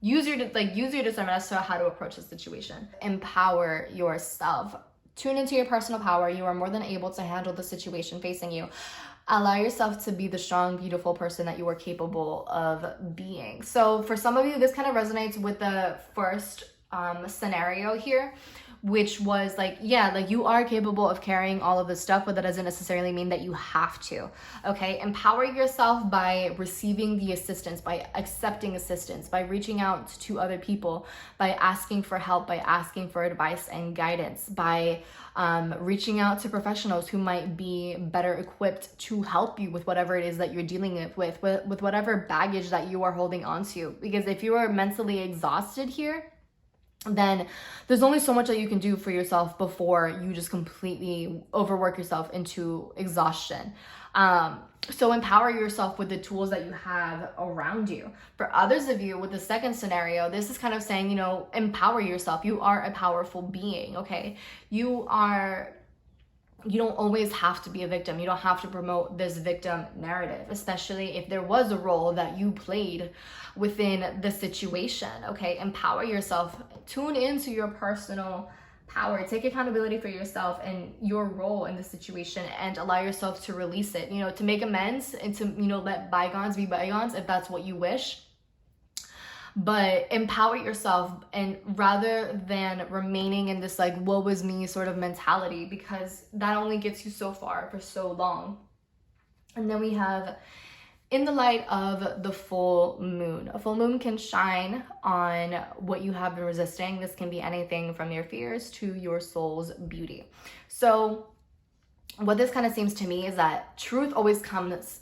use your discernment as to how to approach the situation. Empower yourself. Tune into your personal power. You are more than able to handle the situation facing you. Allow yourself to be the strong, beautiful person that you are capable of being. So for some of you, this kind of resonates with the first scenario here, which was like, yeah, like you are capable of carrying all of this stuff, but that doesn't necessarily mean that you have to. Okay, empower yourself by receiving the assistance, by accepting assistance, by reaching out to other people, by asking for help, by asking for advice and guidance, by reaching out to professionals who might be better equipped to help you with whatever it is that you're dealing with whatever baggage that you are holding on to. Because if you are mentally exhausted here, then there's only so much that you can do for yourself before you just completely overwork yourself into exhaustion. So empower yourself with the tools that you have around you. For others of you, with the second scenario, this is kind of saying, you know, empower yourself. You are a powerful being, okay? You don't always have to be a victim. You don't have to promote this victim narrative, especially if there was a role that you played within the situation, okay? Empower yourself. Tune into your personal power. Take accountability for yourself and your role in the situation, and allow yourself to release it, you know, to make amends and to, you know, let bygones be bygones if that's what you wish. But empower yourself, and rather than remaining in this like woe is me sort of mentality, because that only gets you so far for so long. And then we have, in the light of the full moon. A full moon can shine on what you have been resisting. This can be anything from your fears to your soul's beauty. So what this kind of seems to me is that the truth always comes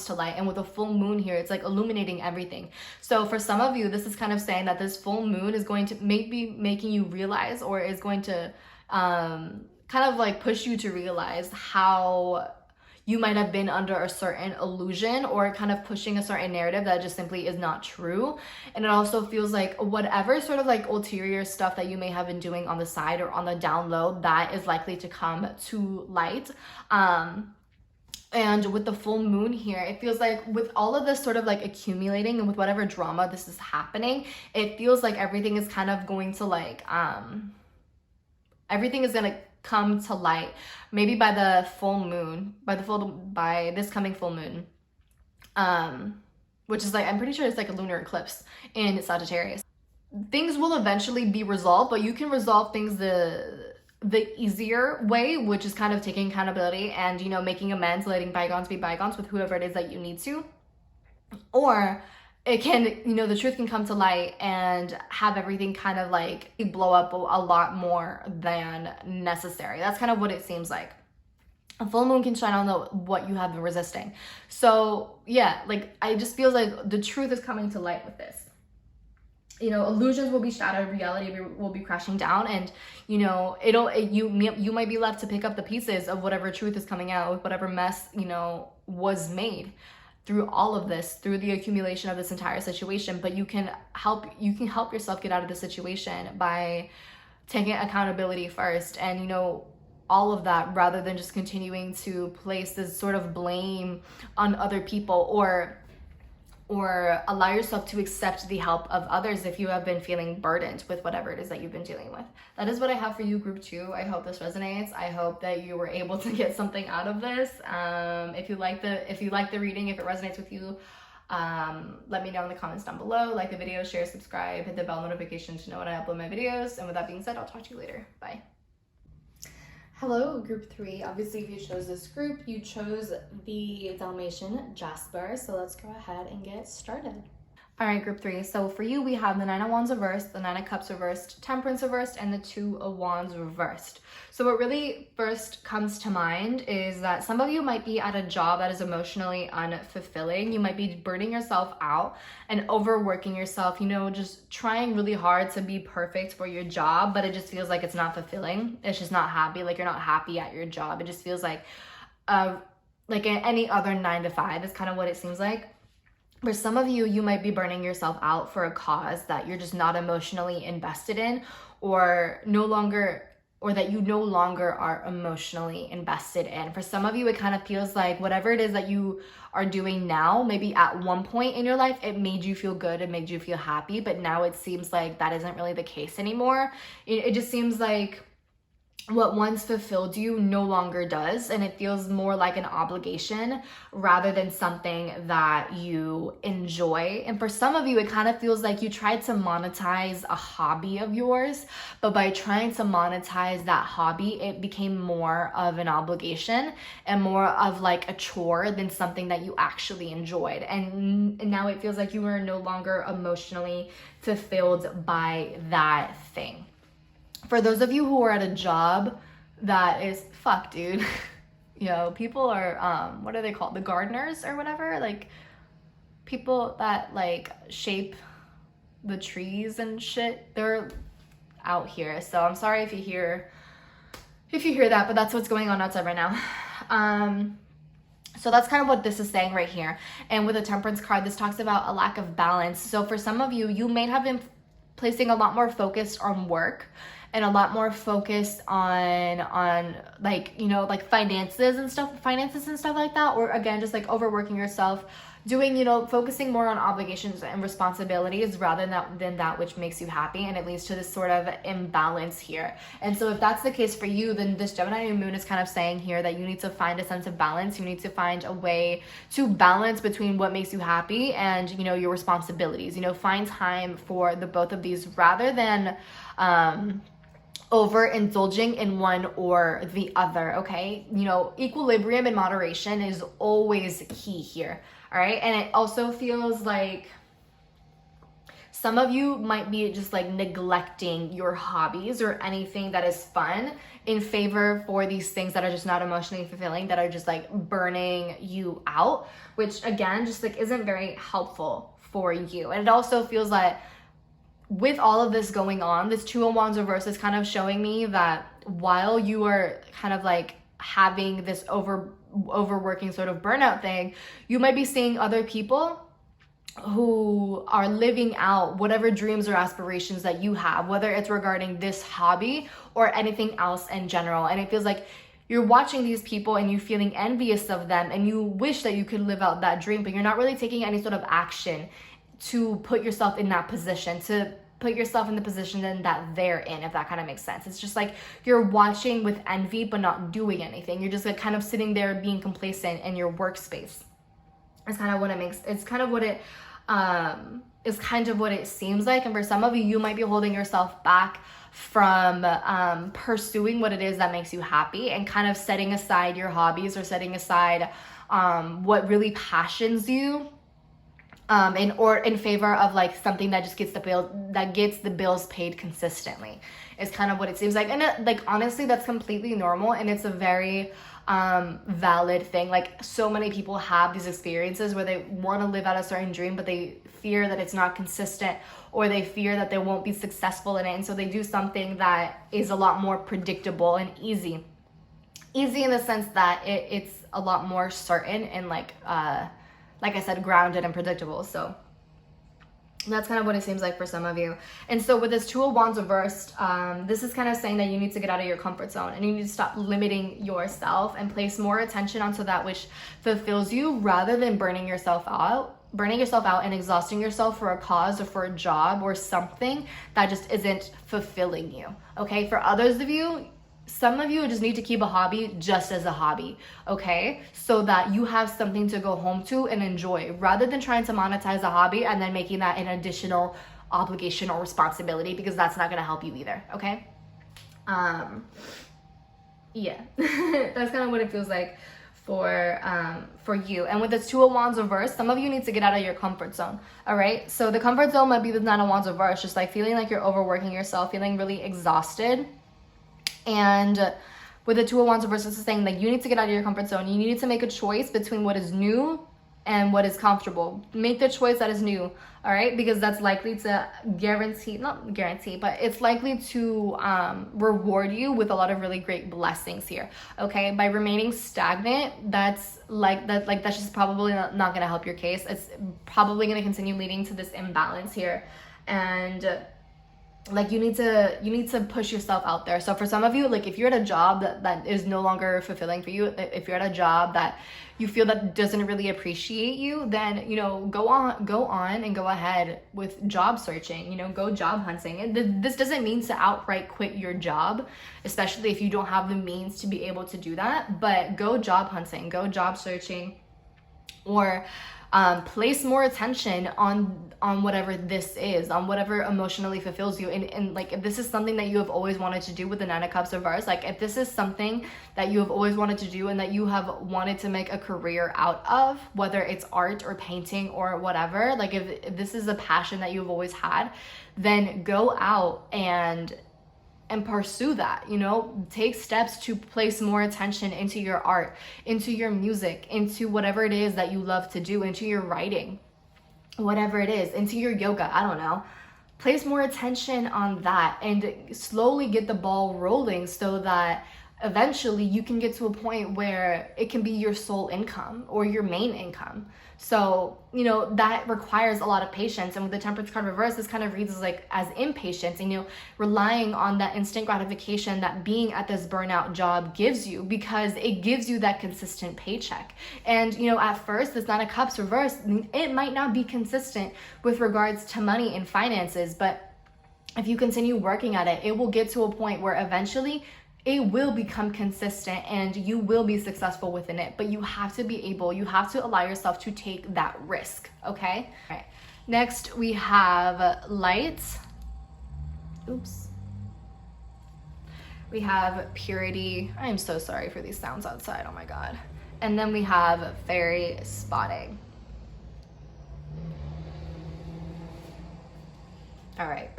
to light, and with a full moon here, it's like illuminating everything. So for some of you, this is kind of saying that this full moon is going to maybe making you realize, or is going to kind of like push you to realize how you might have been under a certain illusion, or kind of pushing a certain narrative that just simply is not true. And it also feels like whatever sort of like ulterior stuff that you may have been doing on the side or on the down low, that is likely to come to light. And with the full moon here, it feels like with all of this sort of like accumulating, and with whatever drama this is happening, it feels like everything is kind of going to like, everything is going to come to light maybe by the full moon, by this coming full moon, which is like, I'm pretty sure it's like a lunar eclipse in Sagittarius. Things will eventually be resolved, but you can resolve things the easier way, which is kind of taking accountability and, you know, making amends, letting bygones be bygones with whoever it is that you need to. Or it can, you know, the truth can come to light and have everything kind of like blow up a lot more than necessary. That's kind of what it seems like. A full moon can shine on what you have been resisting. So yeah, like I just feel like the truth is coming to light with this. You know, illusions will be shattered, reality will be crashing down, and you know, you might be left to pick up the pieces of whatever truth is coming out, with whatever mess, you know, was made through all of this, through the accumulation of this entire situation. But you can help yourself get out of the situation by taking accountability first, and you know, all of that, rather than just continuing to place this sort of blame on other people, or allow yourself to accept the help of others if you have been feeling burdened with whatever it is that you've been dealing with. That is what I have for you, group 2. I hope this resonates. I hope that you were able to get something out of this. If you like the reading, if it resonates with you, let me know in the comments down below. Like the video, share, subscribe, hit the bell notification to know when I upload my videos. And with that being said, I'll talk to you later. Bye. Hello, group 3. Obviously, if you chose this group, you chose the Dalmatian Jasper. So let's go ahead and get started. All right, group 3. So for you, we have the 9 of Wands reversed, the 9 of Cups reversed, Temperance reversed, and the 2 of Wands reversed. So what really first comes to mind is that some of you might be at a job that is emotionally unfulfilling. You might be burning yourself out and overworking yourself, you know, just trying really hard to be perfect for your job, but it just feels like it's not fulfilling. It's just not happy. Like you're not happy at your job. It just feels like any other 9 to 5 is kind of what it seems like. For some of you, you might be burning yourself out for a cause that you're just not emotionally invested in, or that you no longer are emotionally invested in. For some of you, it kind of feels like whatever it is that you are doing now, maybe at one point in your life, it made you feel good, it made you feel happy, but now it seems like that isn't really the case anymore. It just seems like what once fulfilled you no longer does, and it feels more like an obligation rather than something that you enjoy. And for some of you, it kind of feels like you tried to monetize a hobby of yours, but by trying to monetize that hobby, it became more of an obligation and more of like a chore than something that you actually enjoyed. And now it feels like you are no longer emotionally fulfilled by that thing. For those of you who are at a job that is, fuck, dude, you know, people are, what are they called? The gardeners or whatever? Like, people that, like, shape the trees and shit. They're out here. So I'm sorry if you hear that, but that's what's going on outside right now. So that's kind of what this is saying right here. And with the Temperance card, this talks about a lack of balance. So for some of you, you may have been placing a lot more focus on work and a lot more focused on like, you know, like finances and stuff like that. Or again, just like overworking yourself, doing, you know, focusing more on obligations and responsibilities rather than that which makes you happy. And it leads to this sort of imbalance here. And so if that's the case for you, then this Gemini New Moon is kind of saying here that you need to find a sense of balance. You need to find a way to balance between what makes you happy and, you know, your responsibilities. You know, find time for the both of these rather than overindulging in one or the other, okay? You know, equilibrium and moderation is always key here, all right? And it also feels like some of you might be just like neglecting your hobbies or anything that is fun in favor for these things that are just not emotionally fulfilling, that are just like burning you out, which again, just like isn't very helpful for you. And it also feels like with all of this going on, this 2 of Wands reverse is kind of showing me that while you are kind of like having this overworking sort of burnout thing, you might be seeing other people who are living out whatever dreams or aspirations that you have, whether it's regarding this hobby or anything else in general. And it feels like you're watching these people and you feeling envious of them and you wish that you could live out that dream, but you're not really taking any sort of action to put yourself in that position, to put yourself in the position that they're in, if that kind of makes sense. It's just like you're watching with envy but not doing anything. You're just like kind of sitting there being complacent in your workspace. It's kind of what it seems like. And for some of you, you might be holding yourself back from pursuing what it is that makes you happy and kind of setting aside your hobbies or setting aside what really passions you in favor of like something that just gets the bills paid consistently. Is kind of what it seems like. And like honestly, that's completely normal, and it's a very valid thing. Like so many people have these experiences where they want to live out a certain dream, but they fear that it's not consistent, or they fear that they won't be successful in it, and so they do something that is a lot more predictable and easy in the sense that it's a lot more certain and like I said, grounded and predictable. So that's kind of what it seems like for some of you. And so with this 2 of Wands reversed, this is kind of saying that you need to get out of your comfort zone and you need to stop limiting yourself and place more attention onto that which fulfills you rather than burning yourself out and exhausting yourself for a cause or for a job or something that just isn't fulfilling you. Okay, for others of you, some of you just need to keep a hobby just as a hobby, okay? So that you have something to go home to and enjoy, rather than trying to monetize a hobby and then making that an additional obligation or responsibility, because that's not gonna help you either, okay? Yeah, that's kind of what it feels like for you. And with the Two of Wands reverse, some of you need to get out of your comfort zone. All right, so the comfort zone might be the Nine of Wands reverse, just like feeling like you're overworking yourself, feeling really exhausted. And with the Two of Wands reverse, this is saying that you need to get out of your comfort zone. You need to make a choice between what is new and what is comfortable. Make the choice that is new, all right? Because that's likely to not guarantee, but it's likely to reward you with a lot of really great blessings here, okay? By remaining stagnant, that's just probably not gonna help your case. It's probably gonna continue leading to this imbalance here. And like you need to push yourself out there. So for some of you, like if you're at a job that is no longer fulfilling for you, if you're at a job that you feel that doesn't really appreciate you, then go on and go ahead with job searching, go job hunting. And this doesn't mean to outright quit your job, especially if you don't have the means to be able to do that, but go job hunting, go job searching, or place more attention on whatever this is, on whatever emotionally fulfills you. And like, if this is something that you have always wanted to do with the Nine of Cups reverse, like if this is something that you have always wanted to do and that you have wanted to make a career out of, whether it's art or painting or whatever, like if this is a passion that you've always had, then go out and pursue that. Take steps to place more attention into your art, into your music, into whatever it is that you love to do, into your writing, whatever it is, into your yoga, I don't know. Place more attention on that and slowly get the ball rolling so that eventually you can get to a point where it can be your sole income or your main income. So, that requires a lot of patience. And with the Temperance card reverse, this kind of reads as impatience and, relying on that instant gratification that being at this burnout job gives you, because it gives you that consistent paycheck. And, at first, this Nine of Cups reverse, it might not be consistent with regards to money and finances, but if you continue working at it, it will get to a point where eventually it will become consistent and you will be successful within it. But you have to allow yourself to take that risk, okay? All right. Next, we have light. Oops. We have purity. I am so sorry for these sounds outside, oh my God. And then we have fairy spotting. All right,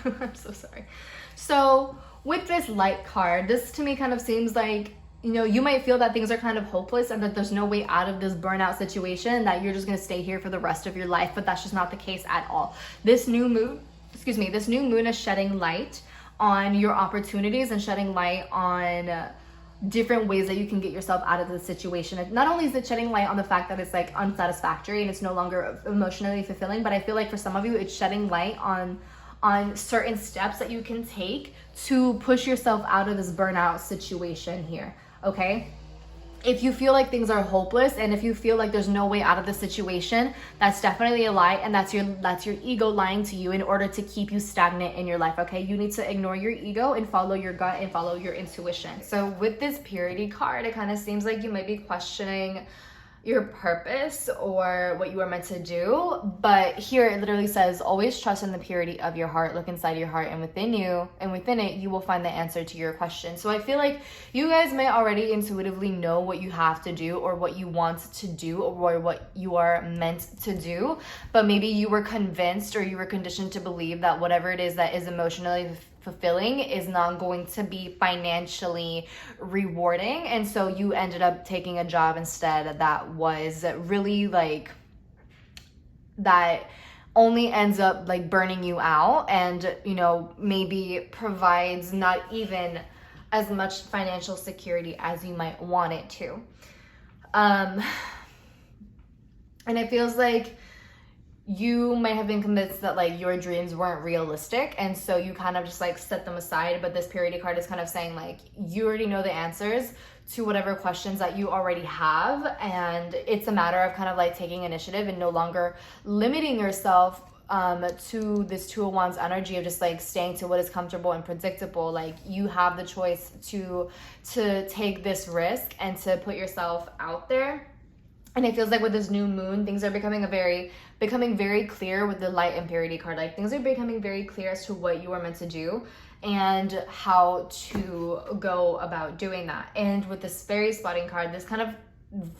I'm so sorry. So with this light card, this to me kind of seems like, you might feel that things are kind of hopeless and that there's no way out of this burnout situation, that you're just going to stay here for the rest of your life, but that's just not the case at all. This new moon is shedding light on your opportunities and shedding light on different ways that you can get yourself out of the situation. And not only is it shedding light on the fact that it's unsatisfactory and it's no longer emotionally fulfilling, but I feel like for some of you, it's shedding light on certain steps that you can take to push yourself out of this burnout situation here, okay? If you feel like things are hopeless and if you feel like there's no way out of the situation, that's definitely a lie, and that's your ego lying to you in order to keep you stagnant in your life, okay? You need to ignore your ego and follow your gut and follow your intuition. So with this purity card, it kind of seems like you might be questioning your purpose or what you are meant to do, but here it literally says, always trust in the purity of your heart. Look inside your heart, and within it you will find the answer to your question. So I feel like you guys may already intuitively know what you have to do or what you want to do or what you are meant to do, but maybe you were convinced or you were conditioned to believe that whatever it is that is emotionally fulfilling is not going to be financially rewarding, and so you ended up taking a job instead that was really that only ends up burning you out and maybe provides not even as much financial security as you might want it to. And it feels like you might have been convinced that your dreams weren't realistic, and so you kind of just set them aside. But this purity card is kind of saying you already know the answers to whatever questions that you already have, and it's a matter of kind of taking initiative and no longer limiting yourself to this Two of Wands energy of just staying to what is comfortable and predictable. You have the choice to take this risk and to put yourself out there. And it feels like with this new moon, things are becoming very clear with the light and purity card. Things are becoming very clear as to what you are meant to do and how to go about doing that. And with this fairy spotting card, this kind of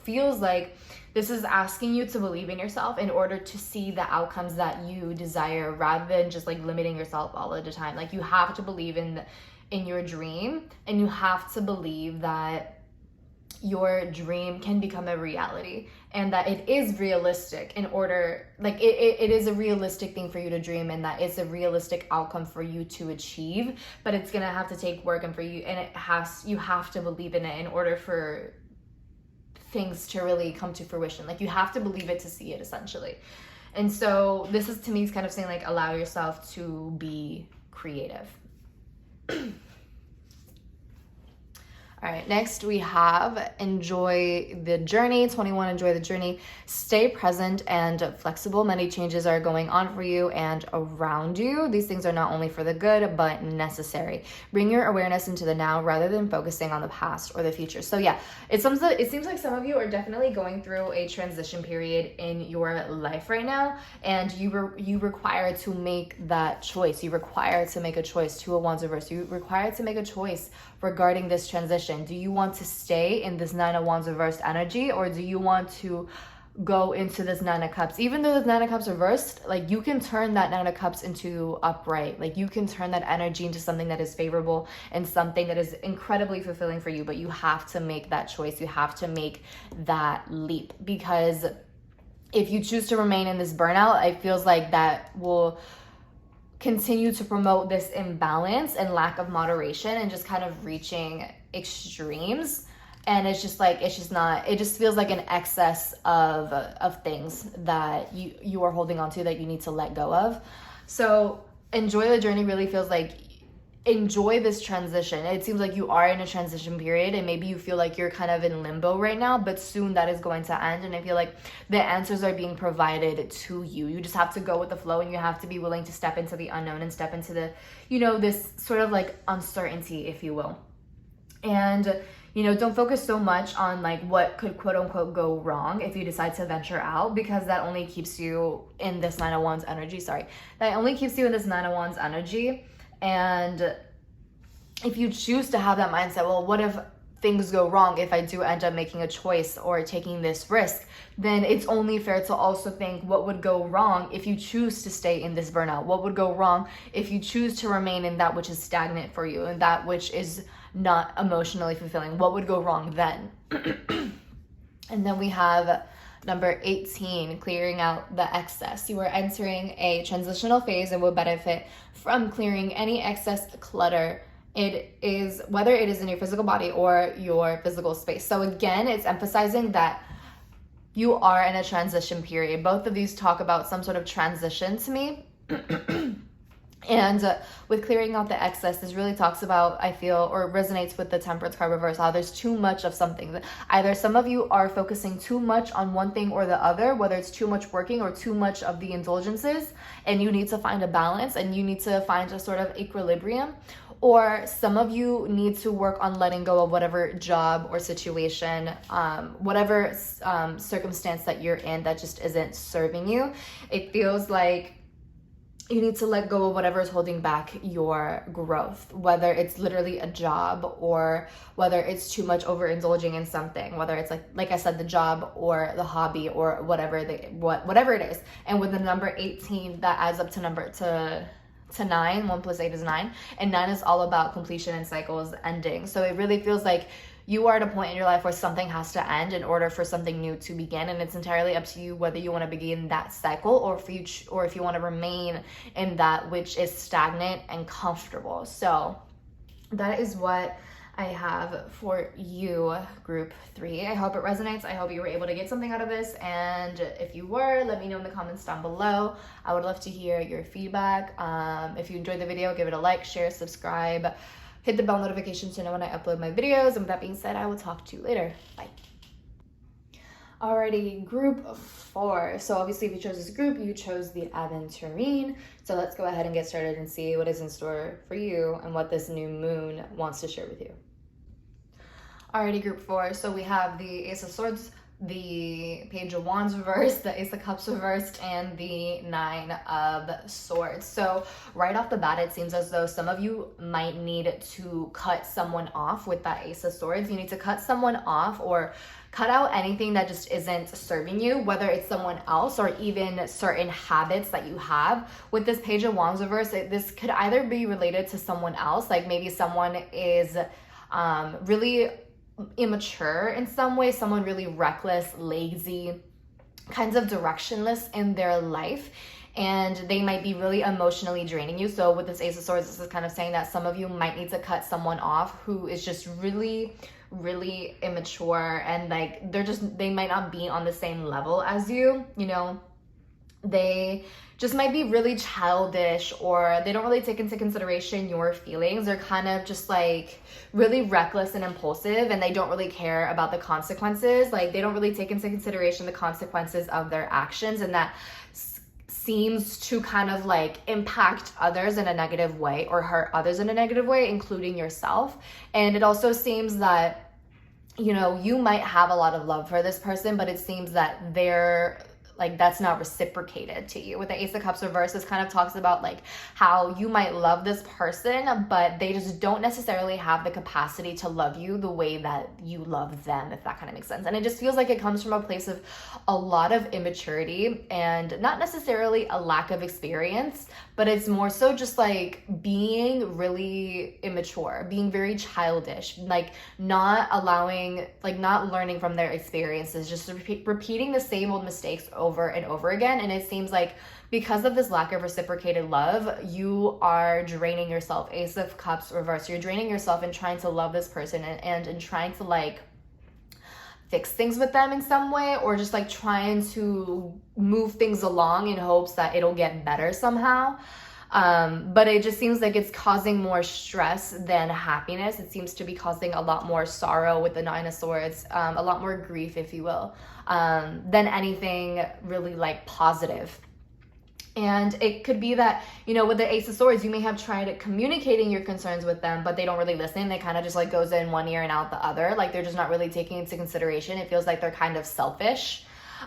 feels like this is asking you to believe in yourself in order to see the outcomes that you desire, rather than just like limiting yourself all of the time. Like, you have to believe in your dream, and you have to believe that your dream can become a reality, and that it is realistic in order, like it is a realistic thing for you to dream, and that it's a realistic outcome for you to achieve. But it's gonna have to take work, and you have to believe in it in order for things to really come to fruition. Like, you have to believe it to see it, essentially. And so this is, to me, is kind of saying like, allow yourself to be creative. All right, next we have enjoy the journey. 21, enjoy the journey. Stay present and flexible. Many changes are going on for you and around you. These things are not only for the good, but necessary. Bring your awareness into the now rather than focusing on the past or the future. So yeah, it seems like some of you are definitely going through a transition period in your life right now, and you require to make that choice. You require to make a choice. Two of Wands reverse. You require to make a choice regarding this transition. Do you want to stay in this Nine of Wands reversed energy, or do you want to go into this Nine of Cups? Even though this Nine of Cups reversed, like, you can turn that Nine of Cups into upright. Like, you can turn that energy into something that is favorable and something that is incredibly fulfilling for you. But you have to make that choice. You have to make that leap, because if you choose to remain in this burnout, it feels like that will continue to promote this imbalance and lack of moderation, and just kind of reaching extremes. And it's just like, it just feels like an excess of things that you are holding on to that you need to let go of. So enjoy the journey really feels like, enjoy this transition. It seems like you are in a transition period, and maybe you feel like you're kind of in limbo right now, but soon that is going to end. And I feel like the answers are being provided to you. You just have to go with the flow, and you have to be willing to step into the unknown and step into the, this sort of like uncertainty, if you will. And don't focus so much on like what could quote unquote go wrong if you decide to venture out, because that only keeps you in this Nine of Wands energy. That only keeps you in this Nine of Wands energy. And if you choose to have that mindset, well, what if things go wrong if I do end up making a choice or taking this risk? Then it's only fair to also think, what would go wrong if you choose to stay in this burnout? What would go wrong if you choose to remain in that which is stagnant for you and that which is not emotionally fulfilling? What would go wrong then? And then we have number 18, clearing out the excess. You are entering a transitional phase and will benefit from clearing any excess clutter. It is, whether it is in your physical body or your physical space. So again, it's emphasizing that you are in a transition period. Both of these talk about some sort of transition to me. And with clearing out the excess, this really talks about, I feel, or resonates with the Temperance card reverse, how there's too much of something. Either some of you are focusing too much on one thing or the other, whether it's too much working or too much of the indulgences, and you need to find a balance and you need to find a sort of equilibrium. Or some of you need to work on letting go of whatever job or situation, whatever circumstance that you're in that just isn't serving you. It feels like you need to let go of whatever is holding back your growth, whether it's literally a job or whether it's too much overindulging in something, whether it's like I said, the job or the hobby or whatever it is. And with the number 18, that adds up to 9. 1 + 8 is 9, and 9 is all about completion and cycles ending. So it really feels like you are at a point in your life where something has to end in order for something new to begin, and it's entirely up to you whether you want to begin that cycle or if you want to remain in that which is stagnant and comfortable. So that is what I have for you, group 3. I hope it resonates. I hope you were able to get something out of this, and if you were, let me know in the comments down below. I would love to hear your feedback. If you enjoyed the video, give it a like, share, subscribe, hit the bell notification to know when I upload my videos. And with that being said, I will talk to you later. Bye. Alrighty, group 4. So obviously if you chose this group, you chose the Aventurine. So let's go ahead and get started and see what is in store for you and what this new moon wants to share with you. Alrighty, group 4. So we have the Ace of Swords, the Page of Wands reversed, the Ace of Cups reversed, and the Nine of Swords. So right off the bat, it seems as though some of you might need to cut someone off with that Ace of Swords. You need to cut someone off or cut out anything that just isn't serving you, whether it's someone else or even certain habits that you have. With this Page of Wands reverse, this could either be related to someone else, like maybe someone is really immature in some way, someone really reckless, lazy, kinds of directionless in their life, and they might be really emotionally draining you. So with this Ace of Swords, this is kind of saying that some of you might need to cut someone off who is just really immature, and like they might not be on the same level as you, you know. They just might be really childish, or they don't really take into consideration your feelings. They're kind of just like really reckless and impulsive, and they don't really care about the consequences. Like they don't really take into consideration the consequences of their actions, and that seems to kind of like impact others in a negative way or hurt others in a negative way, including yourself. And it also seems that, you know, you might have a lot of love for this person, but it seems that that's not reciprocated to you. With the Ace of Cups reverse, this kind of talks about like how you might love this person, but they just don't necessarily have the capacity to love you the way that you love them, if that kind of makes sense. And it just feels like it comes from a place of a lot of immaturity and not necessarily a lack of experience, but it's more so just like being really immature, being very childish, like not learning from their experiences, just repeating the same old mistakes over and over again. And it seems like because of this lack of reciprocated love, you are draining yourself. Ace of Cups reverse, you're draining yourself in trying to love this person and in trying to like fix things with them in some way, or just like trying to move things along in hopes that it'll get better somehow. But it just seems like it's causing more stress than happiness. It seems to be causing a lot more sorrow with the Nine of Swords, a lot more grief, if you will, than anything really like positive. And it could be that, you know, with the Ace of Swords, you may have tried communicating your concerns with them, but they don't really listen. They kind of just like goes in one ear and out the other. Like they're just not really taking into consideration. It feels like they're kind of selfish.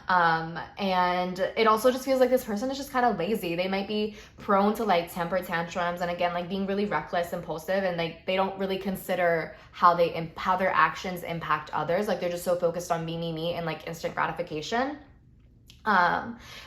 And it also just feels like this person is just kind of lazy. They might be prone to like temper tantrums, and again, like being really reckless, impulsive, and like they don't really consider how their actions impact others. Like they're just so focused on me, and like instant gratification.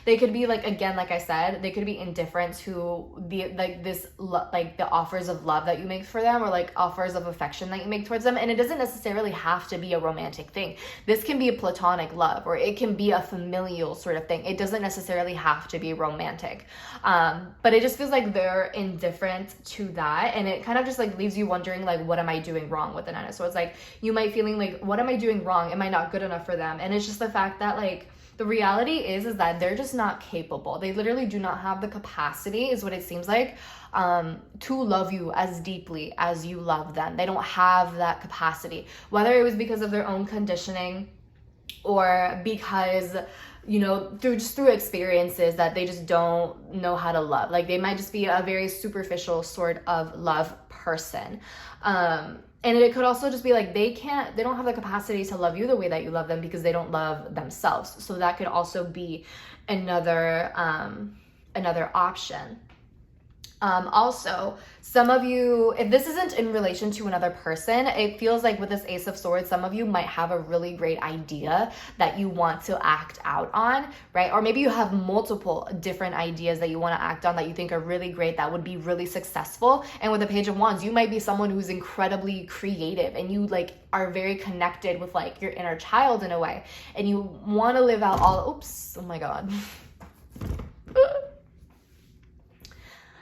They could be like, again, like I said, they could be indifferent to the offers of love that you make for them, or like offers of affection that you make towards them. And it doesn't necessarily have to be a romantic thing. This can be a platonic love, or it can be a familial sort of thing. It doesn't necessarily have to be romantic. But it just feels like they're indifferent to that. And it kind of just like leaves you wondering, like, what am I doing wrong with the Nine of Swords? Like you might feeling like, what am I doing wrong? Am I not good enough for them? And it's just the fact that like, the reality is that they're just not capable. They literally do not have the capacity, is what it seems like, to love you as deeply as you love them. They don't have that capacity, whether it was because of their own conditioning or because, you know, through experiences that they just don't know how to love. Like they might just be a very superficial sort of love person. And it could also just be like they don't have the capacity to love you the way that you love them because they don't love themselves. So that could also be another option. Also, some of you, if this isn't in relation to another person, it feels like with this Ace of Swords, some of you might have a really great idea that you want to act out on, right? Or maybe you have multiple different ideas that you want to act on that you think are really great, that would be really successful. And with the Page of Wands, you might be someone who's incredibly creative, and you like are very connected with like your inner child in a way, and you want to live out oh my God.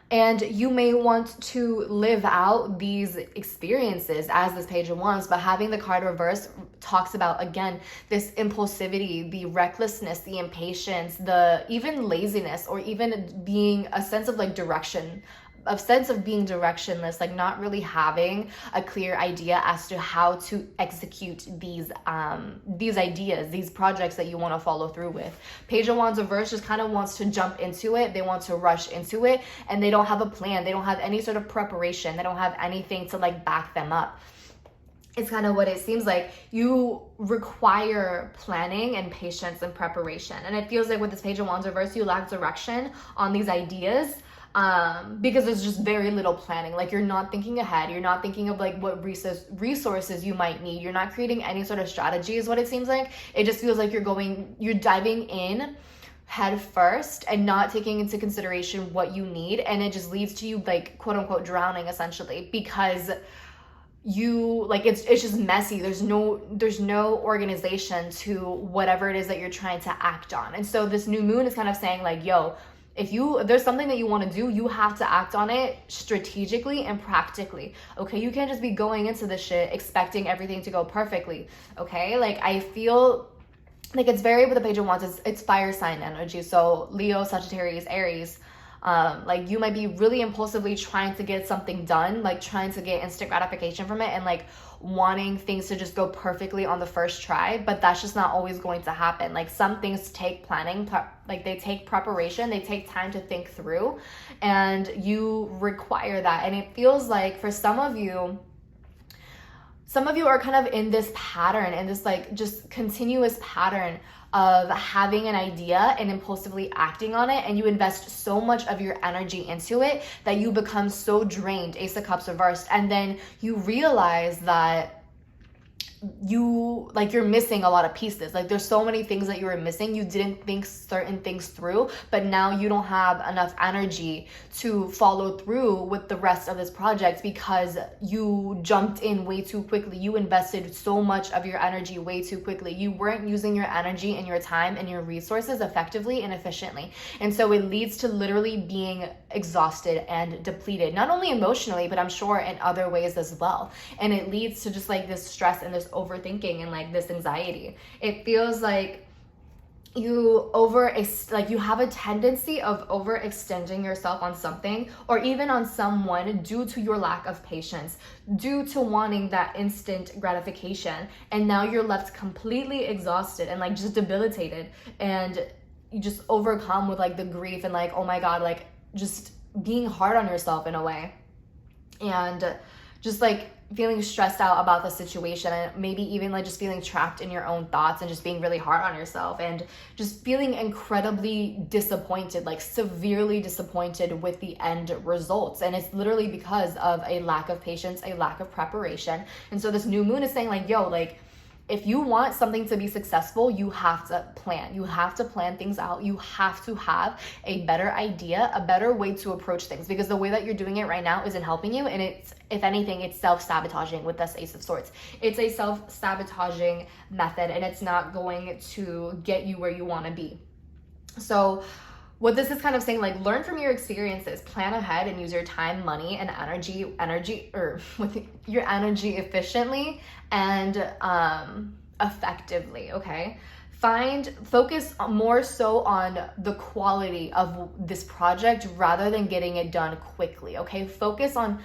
And you may want to live out these experiences as this Page of Wands, but having the card reverse talks about, again, this impulsivity, the recklessness, the impatience, the even laziness, or even being a sense of like direction, a sense of being directionless, like not really having a clear idea as to how to execute these ideas, these projects that you want to follow through with. Page of Wands reverse just kind of wants to jump into it. They want to rush into it, and they don't have a plan. They don't have any sort of preparation. They don't have anything to like back them up. It's kind of what it seems like. You require planning and patience and preparation. And it feels like with this Page of Wands reverse, you lack direction on these ideas, because there's just very little planning. Like, you're not thinking ahead. You're not thinking of like what resources you might need. You're not creating any sort of strategy is what it seems like. It just feels like you're diving in head first and not taking into consideration what you need. And it just leads to you like, quote unquote, drowning essentially, because you like it's just messy. There's no organization to whatever it is that you're trying to act on. And so this new moon is kind of saying like, yo, if there's something that you want to do, you have to act on it strategically and practically. Okay, you can't just be going into this shit expecting everything to go perfectly. Okay, like I feel like it's very, with the Page of Wands, it's fire sign energy. So Leo, Sagittarius, Aries. Like you might be really impulsively trying to get something done, like trying to get instant gratification from it and like wanting things to just go perfectly on the first try, but that's just not always going to happen. Like some things take planning, like they take preparation, they take time to think through, and you require that. And it feels like for some of you are kind of in this pattern, in this like just continuous pattern of having an idea and impulsively acting on it, and you invest so much of your energy into it that you become so drained, Ace of Cups reversed, and then you realize that you're missing a lot of pieces. Like there's so many things that you were missing. You didn't think certain things through, but now you don't have enough energy to follow through with the rest of this project because you jumped in way too quickly. You invested so much of your energy way too quickly. You weren't using your energy and your time and your resources effectively and efficiently. And so it leads to literally being exhausted and depleted, not only emotionally, but I'm sure in other ways as well. And it leads to just like this stress and this overthinking and like this anxiety. It feels like you have a tendency of overextending yourself on something or even on someone due to your lack of patience, due to wanting that instant gratification. And now you're left completely exhausted and like just debilitated, and you just overcome with like the grief and like, oh my God, like just being hard on yourself in a way, and just like feeling stressed out about the situation, and maybe even like just feeling trapped in your own thoughts and just being really hard on yourself, and just feeling incredibly disappointed, like severely disappointed with the end results. And it's literally because of a lack of patience, a lack of preparation. And so this new moon is saying like, yo, like if you want something to be successful, you have to plan. You have to plan things out. You have to have a better idea, a better way to approach things, because the way that you're doing it right now isn't helping you. And it's, if anything, it's self-sabotaging with this Ace of Swords. It's a self-sabotaging method, and it's not going to get you where you want to be. So what this is kind of saying, like, learn from your experiences, plan ahead, and use your time, money, and with your energy efficiently and effectively, okay? Focus more so on the quality of this project rather than getting it done quickly, okay? Focus on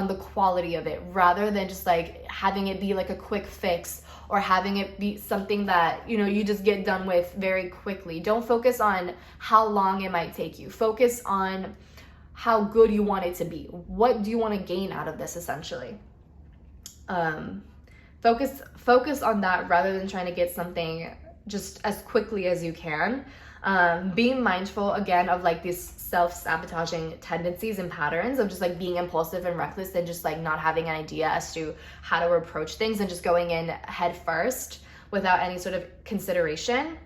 the quality of it rather than just like having it be like a quick fix or having it be something that, you know, you just get done with very quickly. Don't focus on how long it might take you. Focus on how good you want it to be. What do you want to gain out of this, essentially? Focus on that rather than trying to get something just as quickly as you can. Being mindful again of like these self-sabotaging tendencies and patterns of just like being impulsive and reckless and just like not having an idea as to how to approach things and just going in head first without any sort of consideration.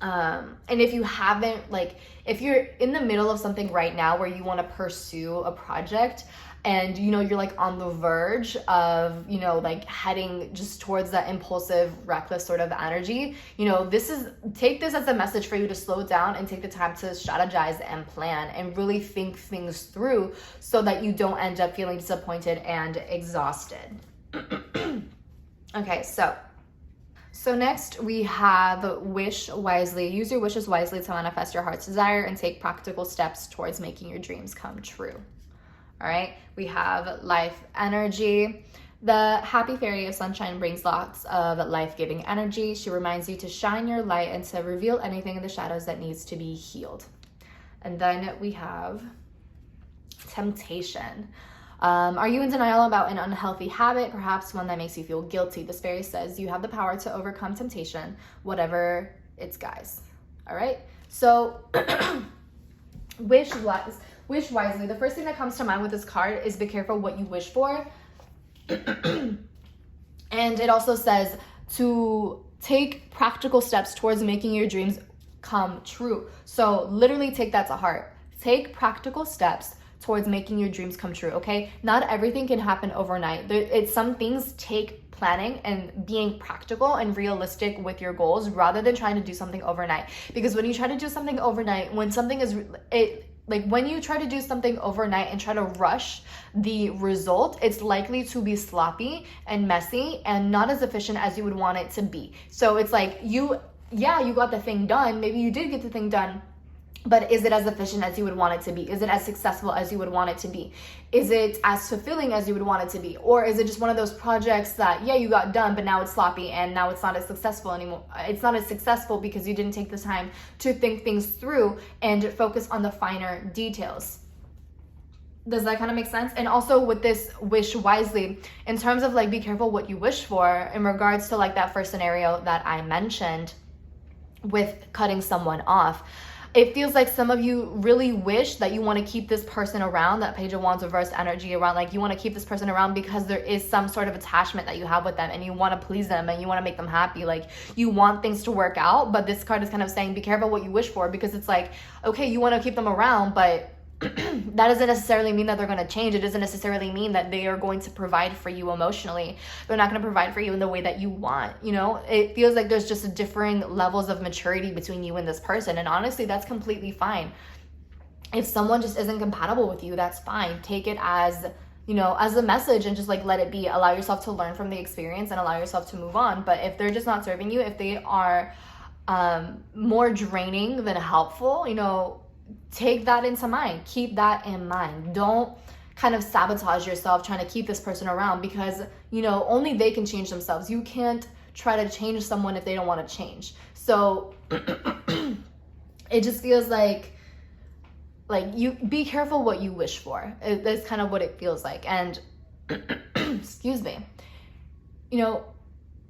And if you haven't, like, if you're in the middle of something right now where you want to pursue a project and, you know, you're like on the verge of, you know, like heading just towards that impulsive, reckless sort of energy, you know, take this as a message for you to slow down and take the time to strategize and plan and really think things through so that you don't end up feeling disappointed and exhausted. Okay, so next we have wish wisely. Use your wishes wisely to manifest your heart's desire and take practical steps towards making your dreams come true. All right, we have life energy. The happy fairy of sunshine brings lots of life-giving energy. She reminds you to shine your light and to reveal anything in the shadows that needs to be healed. And then we have temptation. Are you in denial about an unhealthy habit, perhaps one that makes you feel guilty? The Spirit says you have the power to overcome temptation, whatever it's, guys. All right? So wish wisely. The first thing that comes to mind with this card is be careful what you wish for. And it also says to take practical steps towards making your dreams come true. So literally take that to heart. Take practical steps towards making your dreams come true, okay? Not everything can happen overnight. Some things take planning and being practical and realistic with your goals rather than trying to do something overnight. Because when you try to do something overnight, when you try to do something overnight and try to rush the result, it's likely to be sloppy and messy and not as efficient as you would want it to be. So it's like you got the thing done. Maybe you did get the thing done, but is it as efficient as you would want it to be? Is it as successful as you would want it to be? Is it as fulfilling as you would want it to be? Or is it just one of those projects that, you got done, but now it's sloppy and now it's not as successful anymore? It's not as successful because you didn't take the time to think things through and focus on the finer details. Does that kind of make sense? And also with this wish wisely, in terms of be careful what you wish for, in regards to that first scenario that I mentioned with cutting someone off, it feels like some of you really wish that you want to keep this person around, that Page of Wands reverse energy around, you want to keep this person around because there is some sort of attachment that you have with them and you want to please them and you want to make them happy. You want things to work out, but this card is kind of saying be careful what you wish for, because it's okay, you want to keep them around, but that doesn't necessarily mean that they're going to change. It doesn't necessarily mean that they are going to provide for you emotionally. They're not going to provide for you in the way that you want. It feels like there's just differing levels of maturity between you and this person. And honestly, that's completely fine. If someone just isn't compatible with you, that's fine. Take it as a message and just let it be. Allow yourself to learn from the experience and allow yourself to move on. But if they're just not serving you, if they are more draining than helpful, take that into mind. Keep that in mind. Don't kind of sabotage yourself trying to keep this person around, because only they can change themselves. You can't try to change someone if they don't want to change. So it just feels like you be careful what you wish for. That's kind of what it feels like. And excuse me,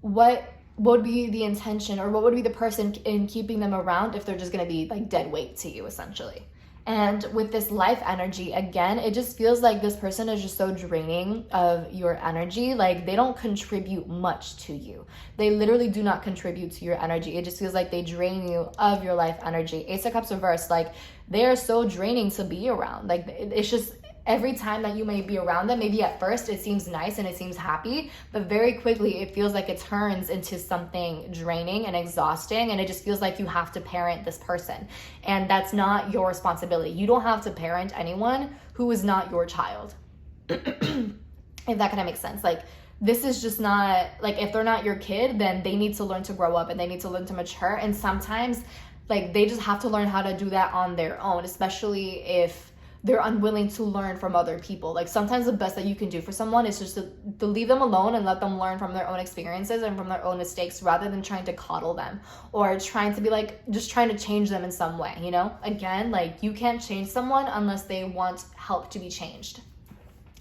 what would be the intention, or what would be the person in keeping them around if they're just going to be dead weight to you, essentially? And with this life energy, again, it just feels like this person is just so draining of your energy. They don't contribute much to you. They literally do not contribute to your energy. It just feels like they drain you of your life energy. Ace of Cups reverse, they are so draining to be around. It's just, every time that you may be around them, maybe at first it seems nice and it seems happy, but very quickly it feels like it turns into something draining and exhausting, and it just feels like you have to parent this person. And that's not your responsibility. You don't have to parent anyone who is not your child. If that kind of makes sense. This is just not, if they're not your kid, then they need to learn to grow up and they need to learn to mature. And sometimes, they just have to learn how to do that on their own, especially if they're unwilling to learn from other people. Sometimes the best that you can do for someone is just to leave them alone and let them learn from their own experiences and from their own mistakes, rather than trying to coddle them or trying to be just trying to change them in some way, Again, you can't change someone unless they want help to be changed.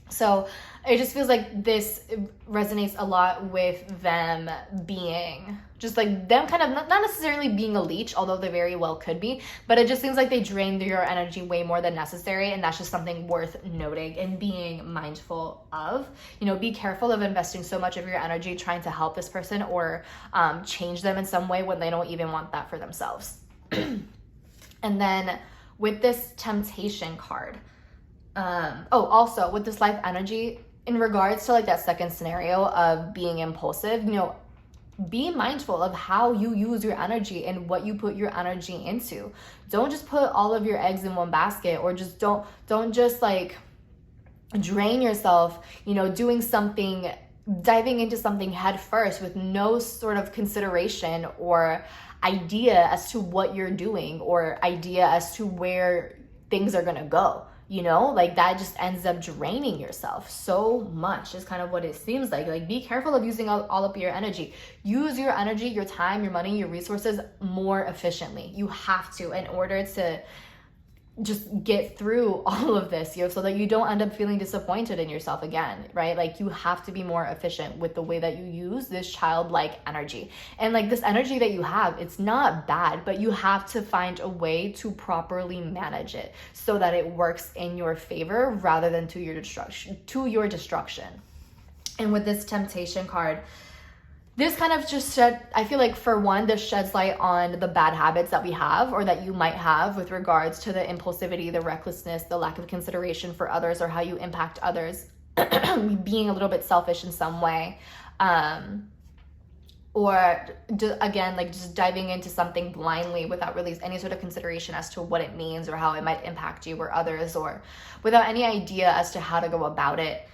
So it just feels like this resonates a lot with them being just them kind of not necessarily being a leech, although they very well could be, but it just seems like they drain your energy way more than necessary. And that's just something worth noting and being mindful of. Be careful of investing so much of your energy trying to help this person or change them in some way when they don't even want that for themselves. And then with this temptation card, also with this life energy, in regards to that second scenario of being impulsive, be mindful of how you use your energy and what you put your energy into. Don't just put all of your eggs in one basket, or just don't just drain yourself, doing something, diving into something head first with no sort of consideration or idea as to what you're doing or idea as to where things are going to go. That just ends up draining yourself so much is kind of what it seems like. Be careful of using all of your energy. Use your energy, your time, your money, your resources more efficiently. You have to, in order to just get through all of this, so that you don't end up feeling disappointed in yourself again, right? Like, you have to be more efficient with the way that you use this childlike energy. And like, this energy that you have, it's not bad, but you have to find a way to properly manage it so that it works in your favor rather than to your destruction. And with this temptation card, this kind of just I feel like, for one, this sheds light on the bad habits that we have, or that you might have, with regards to the impulsivity, the recklessness, the lack of consideration for others, or how you impact others, being a little bit selfish in some way, or again, like, just diving into something blindly without really any sort of consideration as to what it means or how it might impact you or others, or without any idea as to how to go about it.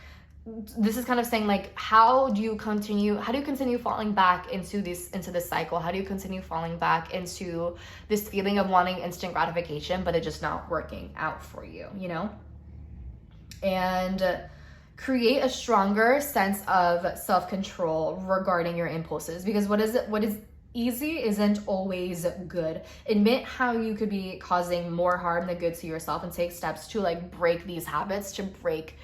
This is kind of saying, like, how do you continue falling back into this cycle? How do you continue falling back into this feeling of wanting instant gratification, but it just not working out for you, And create a stronger sense of self-control regarding your impulses, because what is easy isn't always good. Admit how you could be causing more harm than good to yourself, and take steps to like break these habits, to break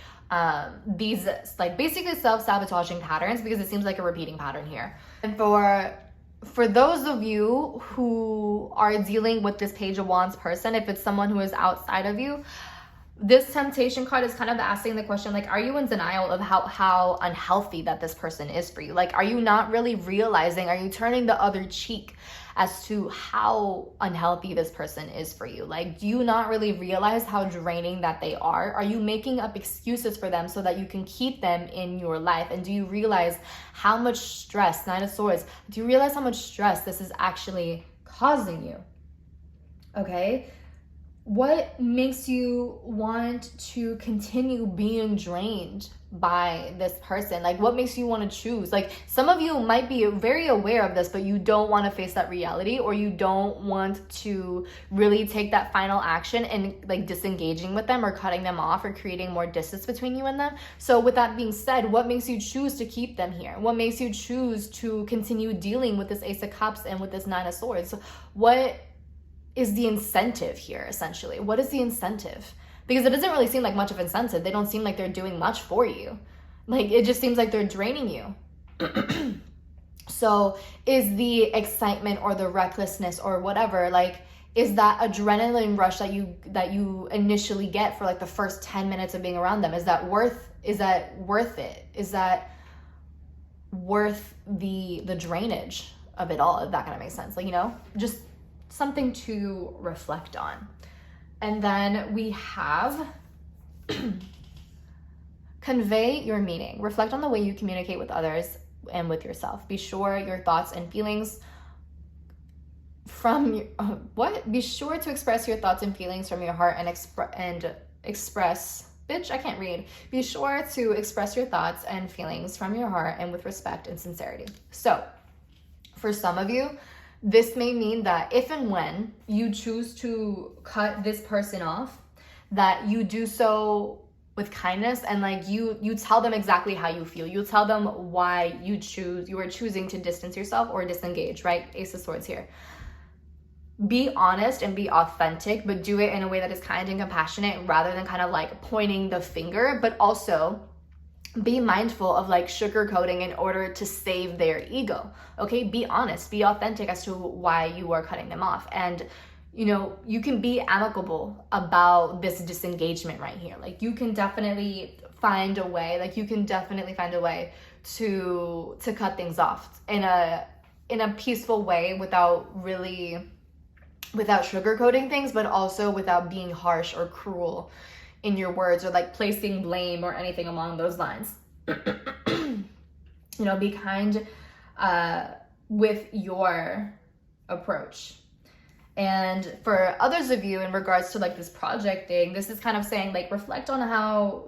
these like basically self-sabotaging patterns, because it seems like a repeating pattern here. And for those of you who are dealing with this Page of Wands person, if it's someone who is outside of you, this temptation card is kind of asking the question, like, are you in denial of how unhealthy that this person is for you? Like, are you not really realizing, are you turning the other cheek as to how unhealthy this person is for you? Like, do you not really realize how draining that they are? Are you making up excuses for them so that you can keep them in your life? And do you realize how much stress, Nine of Swords, do you realize how much stress this is actually causing you? Okay? What makes you want to continue being drained by this person? Like, what makes you want to choose? Like, some of you might be very aware of this, but you don't want to face that reality, or you don't want to really take that final action and like disengaging with them, or cutting them off, or creating more distance between you and them. So with that being said, what makes you choose to keep them here? What makes you choose to continue dealing with this Ace of Cups and with this Nine of Swords? What is the incentive here, essentially? What is the incentive? Because it doesn't really seem like much of incentive. They don't seem like they're doing much for you. Like, it just seems like they're draining you. So is the excitement or the recklessness or whatever, like, is that adrenaline rush that you initially get for like the first 10 minutes of being around them, is that worth it? Is that worth the drainage of it all, if that kind of makes sense? Like, just something to reflect on. And then we have convey your meaning. Reflect on the way you communicate with others and with yourself. Be sure your thoughts and feelings Be sure to express your thoughts and feelings from your heart and express. Bitch, I can't read. Be sure to express your thoughts and feelings from your heart and with respect and sincerity. So, for some of you, this may mean that if and when you choose to cut this person off, that you do so with kindness, and like you tell them exactly how you feel. You tell them why you are choosing to distance yourself or disengage, right? Ace of Swords here. Be honest and be authentic, but do it in a way that is kind and compassionate, rather than kind of like pointing the finger, but also be mindful of like sugarcoating in order to save their ego. Okay, be honest, be authentic as to why you are cutting them off. And you can be amicable about this disengagement right here. Like, you can definitely find a way, to cut things off in a peaceful way, without sugarcoating things, but also without being harsh or cruel in your words, or like placing blame or anything along those lines. Be kind with your approach. And for others of you, in regards to like this project thing, this is kind of saying like, reflect on how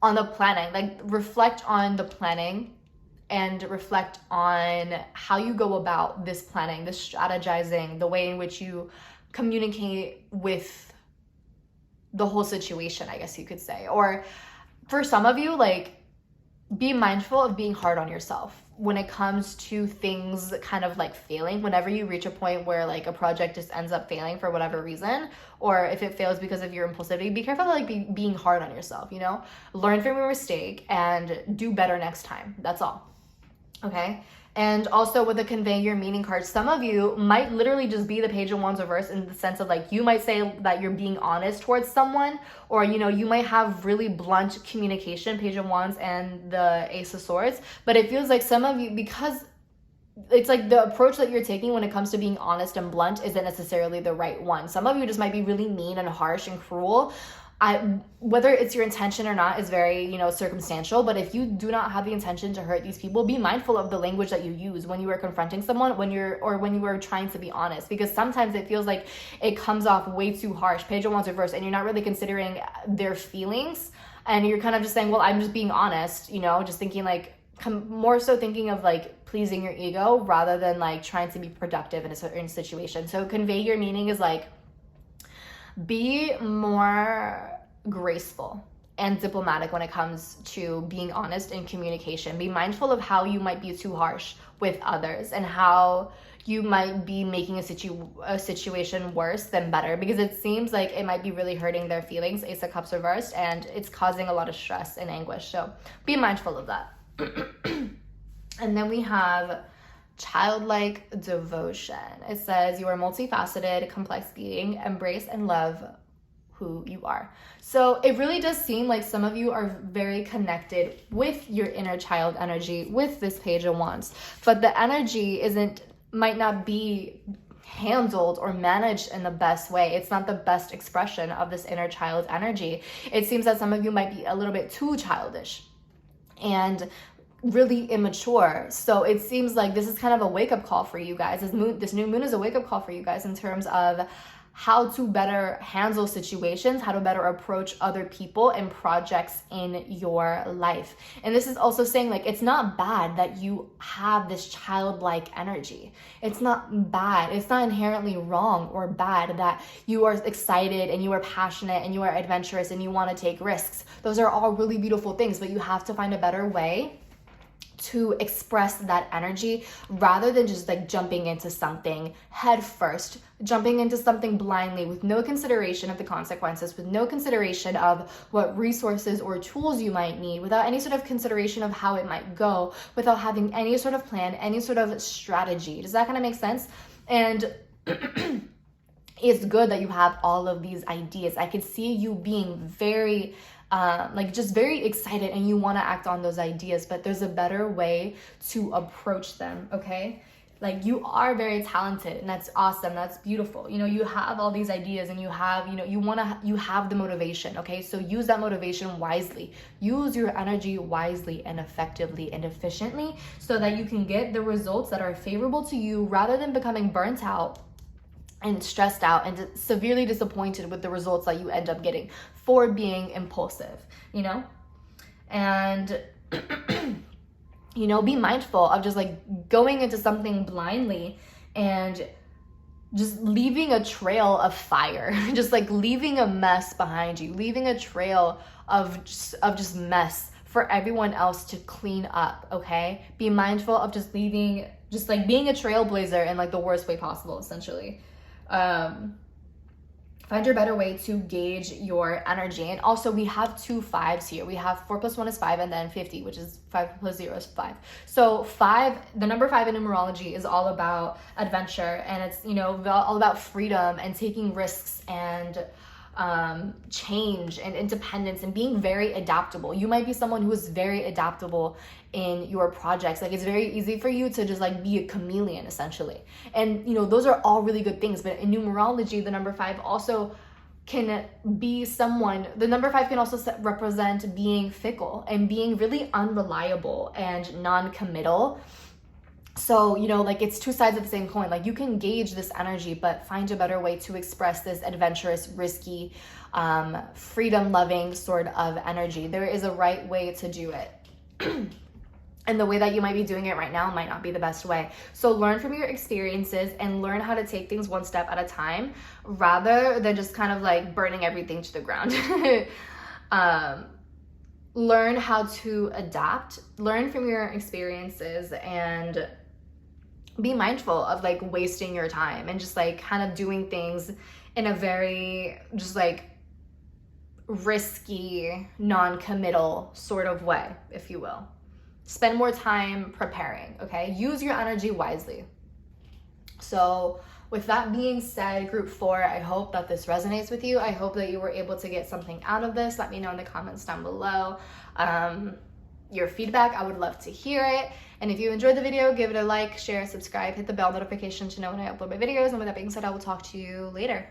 on the planning, like reflect on the planning, and reflect on how you go about this planning, this strategizing, the way in which you communicate with the whole situation, I guess you could say. Or for some of you, like, be mindful of being hard on yourself. when it comes to things kind of like failing, whenever you reach a point where like a project just ends up failing for whatever reason, or if it fails because of your impulsivity, be careful of like being hard on yourself, you know? Learn from your mistake and do better next time. That's all. Okay? And also with the convey your meaning card, some of you might literally just be the Page of Wands reverse, in the sense of like, you might say that you're being honest towards someone, or, you know, you might have really blunt communication, Page of Wands and the Ace of Swords. But it feels like some of you, because it's like the approach that you're taking when it comes to being honest and blunt isn't necessarily the right one. Some of you just might be really mean and harsh and cruel. Whether it's your intention or not is very, you know, circumstantial. But if you do not have the intention to hurt these people, be mindful of the language that you use when you are confronting someone, when you are trying to be honest, because sometimes it feels like it comes off way too harsh. Page of Wands reverse, and you're not really considering their feelings, and you're kind of just saying, well, I'm just being honest, you know, just thinking like, more so thinking of like pleasing your ego rather than like trying to be productive in a certain situation. So convey your meaning is like, be more graceful and diplomatic when it comes to being honest in communication. Be mindful of how you might be too harsh with others and how you might be making a situation worse than better, because it seems like it might be really hurting their feelings, Ace of Cups reversed, and it's causing a lot of stress and anguish. So be mindful of that. And then we have childlike devotion. It says, you are multifaceted, complex being, embrace and love who you are. So it really does seem like some of you are very connected with your inner child energy with this Page of Wands, but the energy might not be handled or managed in the best way. It's not the best expression of this inner child energy. It seems that some of you might be a little bit too childish and really immature. So it seems like this is kind of a wake-up call for you guys. This new moon is a wake-up call for you guys in terms of how to better handle situations, how to better approach other people and projects in your life. And this is also saying like, it's not bad that you have this childlike energy. It's not bad. It's not inherently wrong or bad that you are excited and you are passionate and you are adventurous and you want to take risks. Those are all really beautiful things, but you have to find a better way to express that energy rather than just like jumping into something head first, jumping into something blindly with no consideration of the consequences, with no consideration of what resources or tools you might need, without any sort of consideration of how it might go, without having any sort of plan, any sort of strategy. Does that kind of make sense? And it's good that you have all of these ideas. I could see you being very just very excited and you want to act on those ideas, but there's a better way to approach them. Okay, like you are very talented and that's awesome, that's beautiful. You know, you have all these ideas and you have, you know, you have the motivation. Okay, so use that motivation wisely, use your energy wisely and effectively and efficiently so that you can get the results that are favorable to you rather than becoming burnt out and stressed out and severely disappointed with the results that you end up getting for being impulsive, you know? And, you know, be mindful of just like going into something blindly and just leaving a trail of fire, just like leaving a mess behind you, leaving a trail of just mess for everyone else to clean up, okay? Be mindful of just leaving, just like being a trailblazer in like the worst way possible, essentially. Find your better way to gauge your energy. And also we have 2 5s here. We have 4 + 1 is 5 and then 50, which is 5 + 0 is 5. So 5, the number 5 in numerology is all about adventure, and it's, you know, all about freedom and taking risks and change and independence and being very adaptable. You might be someone who is very adaptable in your projects. Like it's very easy for you to just like be a chameleon essentially. And you know, those are all really good things, but in numerology, the number 5 also can be someone, the number 5 can also represent being fickle and being really unreliable and non-committal. So, you know, like it's 2 sides of the same coin. Like you can gauge this energy, but find a better way to express this adventurous, risky, freedom-loving sort of energy. There is a right way to do it. And the way that you might be doing it right now might not be the best way. So learn from your experiences and learn how to take things one step at a time rather than just kind of like burning everything to the ground. learn how to adapt, learn from your experiences, and be mindful of like wasting your time and just like kind of doing things in a very just like risky, non-committal sort of way, if you will. Spend more time preparing, okay? Use your energy wisely. So with that being said, group 4, I hope that this resonates with you. I hope that you were able to get something out of this. Let me know in the comments down below your feedback. I would love to hear it. And if you enjoyed the video, give it a like, share, subscribe, hit the bell notification to know when I upload my videos. And with that being said, I will talk to you later.